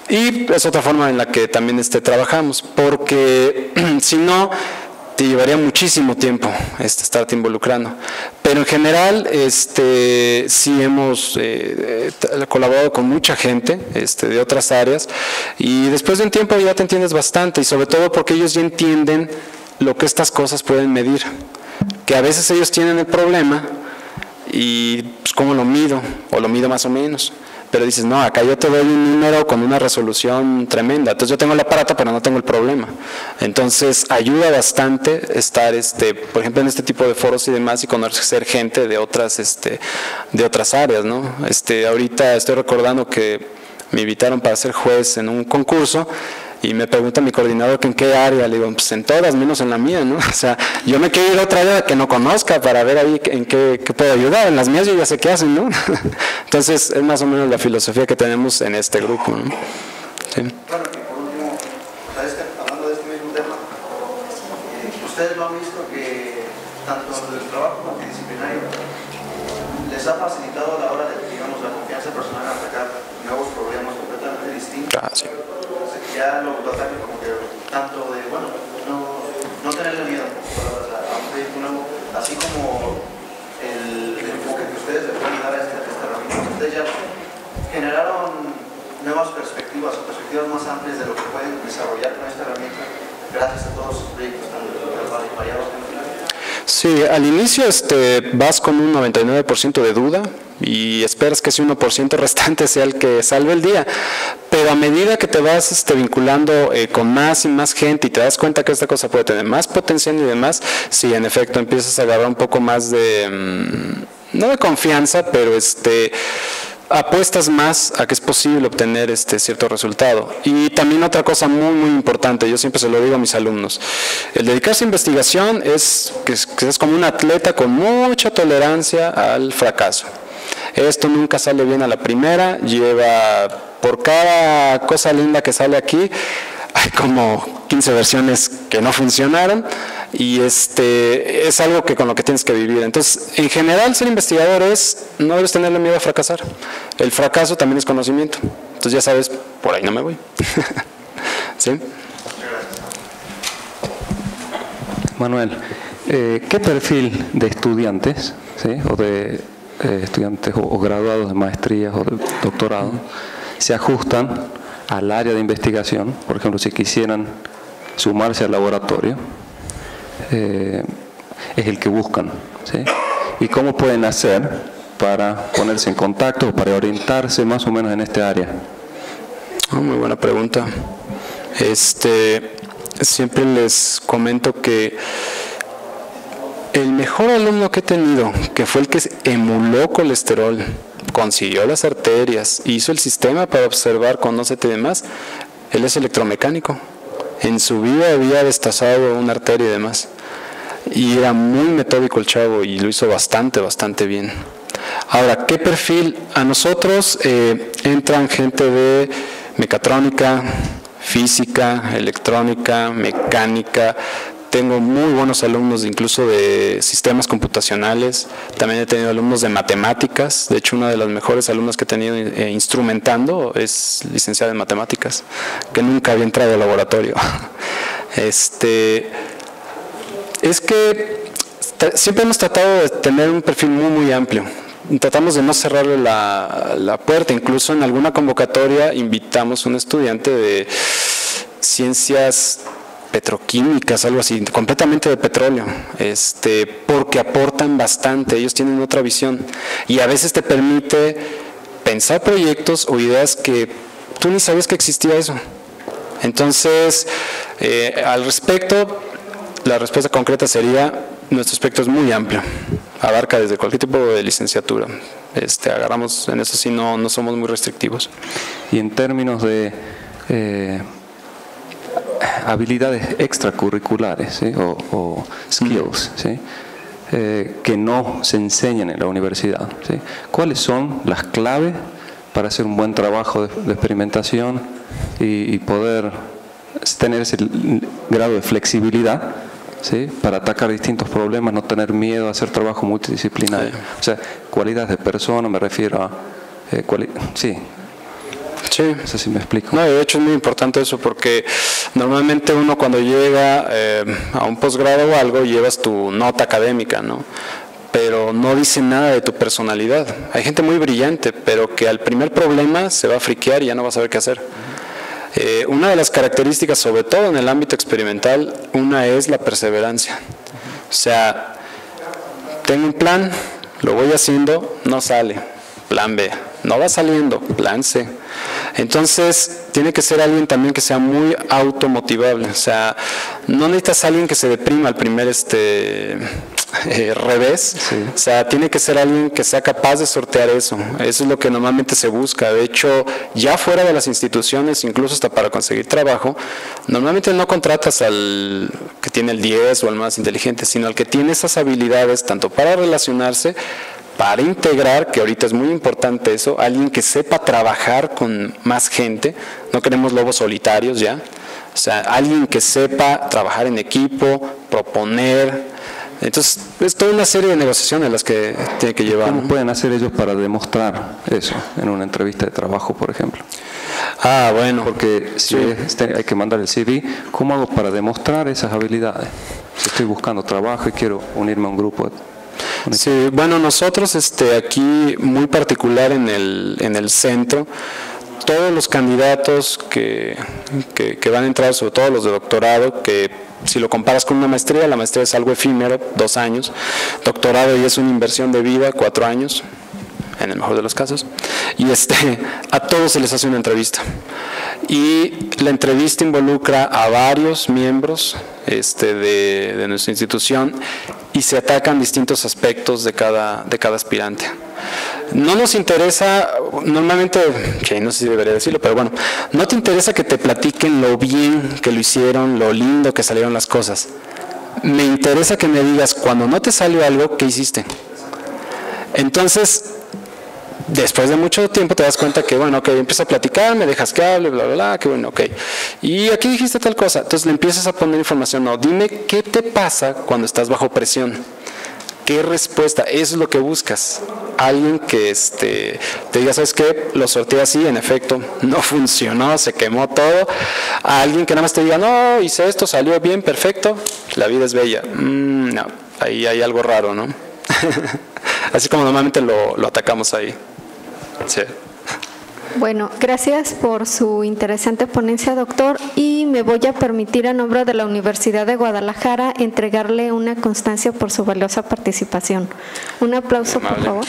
Y es otra forma en la que también trabajamos, porque si no, te llevaría muchísimo tiempo estarte involucrando. Pero en general sí hemos colaborado con mucha gente de otras áreas, y después de un tiempo ya te entiendes bastante, y sobre todo porque ellos ya entienden lo que estas cosas pueden medir, que a veces ellos tienen el problema y pues cómo lo mido, o lo mido más o menos. Pero dices, no, acá yo te doy un número con una resolución tremenda. Entonces yo tengo el aparato, pero no tengo el problema. Entonces ayuda bastante estar, por ejemplo, en este tipo de foros y demás, y conocer gente de otras áreas, ¿no? Ahorita estoy recordando que me invitaron para ser juez en un concurso, y me pregunta mi coordinador que en qué área. Le digo, pues en todas, menos en la mía, ¿no? O sea, yo me quiero ir a otra área que no conozca para ver ahí en qué puedo ayudar. En las mías yo ya sé qué hacen, ¿no? Entonces, es más o menos la filosofía que tenemos en este grupo, ¿no? Sí. Bueno, y por último, hablando de este mismo tema, ustedes lo han visto que tanto el trabajo multidisciplinario les ha facilitado a la hora de, digamos, la confianza personal a atacar nuevos problemas completamente distintos. Sí. ya lo ataque como que tanto de, bueno, no tenerle miedo a un proyecto nuevo, así como el enfoque que ustedes le pueden dar a esta herramienta. Ustedes ya generaron nuevas perspectivas o perspectivas más amplias de lo que pueden desarrollar con esta herramienta gracias a todos sus proyectos tan variados que nos tienen. Sí, al inicio vas con un 99% de duda y esperas que ese 1% restante sea el que salve el día, pero a medida que te vas vinculando con más y más gente y te das cuenta que esta cosa puede tener más potencial y demás, sí, en efecto empiezas a agarrar un poco más de, no de confianza, pero apuestas más a que es posible obtener cierto resultado. Y también otra cosa muy muy importante, yo siempre se lo digo a mis alumnos, el dedicarse a investigación es como un atleta con mucha tolerancia al fracaso. Esto nunca sale bien a la primera, por cada cosa linda que sale aquí, hay como 15 versiones que no funcionaron y es algo con lo que tienes que vivir. Entonces, en general, ser investigador no debes tenerle miedo a fracasar. El fracaso también es conocimiento. Entonces, ya sabes, por ahí no me voy. ¿Sí? Manuel, ¿qué perfil de estudiantes, ¿sí? o de estudiantes o graduados de maestrías o de doctorado se ajustan al área de investigación? Por ejemplo, si quisieran sumarse al laboratorio, es el que buscan, ¿sí? ¿Y cómo pueden hacer para ponerse en contacto o para orientarse más o menos en este área? Muy buena pregunta. Siempre les comento que el mejor alumno que he tenido, que fue el que emuló colesterol, consiguió las arterias, hizo el sistema para observar, conócete y demás, él es electromecánico. En su vida había destazado una arteria y demás. Y era muy metódico el chavo y lo hizo bastante bien. Ahora, ¿qué perfil? A nosotros entran gente de mecatrónica, física, electrónica, mecánica. Tengo muy buenos alumnos incluso de sistemas computacionales. También he tenido alumnos de matemáticas. De hecho, una de las mejores alumnas que he tenido instrumentando es licenciada en matemáticas, que nunca había entrado al laboratorio. Es que siempre hemos tratado de tener un perfil muy amplio. Tratamos de no cerrarle la puerta. Incluso en alguna convocatoria invitamos a un estudiante de ciencias petroquímicas, algo así, completamente de petróleo, porque aportan bastante, ellos tienen otra visión y a veces te permite pensar proyectos o ideas que tú ni sabías que existía eso. Entonces, al respecto, la respuesta concreta sería, nuestro espectro es muy amplio, abarca desde cualquier tipo de licenciatura. Agarramos en eso, sí, no somos muy restrictivos. Y en términos de habilidades extracurriculares, ¿sí? o skills, ¿sí? Que no se enseñan en la universidad, ¿sí? ¿Cuáles son las claves para hacer un buen trabajo de experimentación y poder tener ese grado de flexibilidad, ¿sí? Para atacar distintos problemas, no tener miedo a hacer trabajo multidisciplinario? Sí. O sea, cualidades de persona, me refiero a... sí. Sí. No sé si me explico. No, de hecho es muy importante eso, porque normalmente uno cuando llega a un posgrado o algo, llevas tu nota académica, ¿no? Pero no dice nada de tu personalidad. Hay gente muy brillante, pero que al primer problema se va a friquear y ya no va a saber qué hacer. Una de las características, sobre todo en el ámbito experimental, una es la perseverancia. O sea, tengo un plan, lo voy haciendo, no sale, plan B, no va saliendo, plan C. Entonces, tiene que ser alguien también que sea muy automotivable. O sea, no necesitas a alguien que se deprima al primer revés. Sí. O sea, tiene que ser alguien que sea capaz de sortear eso. Eso es lo que normalmente se busca. De hecho, ya fuera de las instituciones, incluso hasta para conseguir trabajo, normalmente no contratas al que tiene el 10 o al más inteligente, sino al que tiene esas habilidades tanto para relacionarse, para integrar, que ahorita es muy importante eso, alguien que sepa trabajar con más gente. No queremos lobos solitarios ya. O sea, alguien que sepa trabajar en equipo, proponer, Entonces, es toda una serie de negociaciones las que tiene que llevar. ¿Cómo pueden hacer ellos para demostrar eso en una entrevista de trabajo, por ejemplo? Bueno. Porque si hay que mandar el CV, ¿cómo hago para demostrar esas habilidades? Si estoy buscando trabajo y quiero unirme a un grupo. Sí, bueno, nosotros aquí, muy particular en el centro, todos los candidatos que van a entrar, sobre todo los de doctorado, que si lo comparas con una maestría, la maestría es algo efímero, 2 años, doctorado y es una inversión de vida, 4 años, en el mejor de los casos, y a todos se les hace una entrevista. Y la entrevista involucra a varios miembros de nuestra institución y se atacan distintos aspectos de cada aspirante. No nos interesa, normalmente, no sé si debería decirlo, pero bueno, no te interesa que te platiquen lo bien que lo hicieron, lo lindo que salieron las cosas. Me interesa que me digas, cuando no te salió algo, ¿qué hiciste? Entonces, después de mucho tiempo te das cuenta que, bueno, ok, empiezas a platicar, me dejas que hable, bla, bla, bla, que bueno, ok. Y aquí dijiste tal cosa, entonces le empiezas a poner información. No, dime qué te pasa cuando estás bajo presión. ¿Qué respuesta? Eso es lo que buscas. Alguien que te diga, ¿sabes qué? Lo sorteé así, en efecto, no funcionó, se quemó todo. A alguien que nada más te diga, no, hice esto, salió bien, perfecto, la vida es bella. No, ahí hay algo raro, ¿no? Así como normalmente lo atacamos ahí. Sí. Bueno, gracias por su interesante ponencia, doctor, y me voy a permitir a nombre de la Universidad de Guadalajara entregarle una constancia por su valiosa participación. Un aplauso, por favor.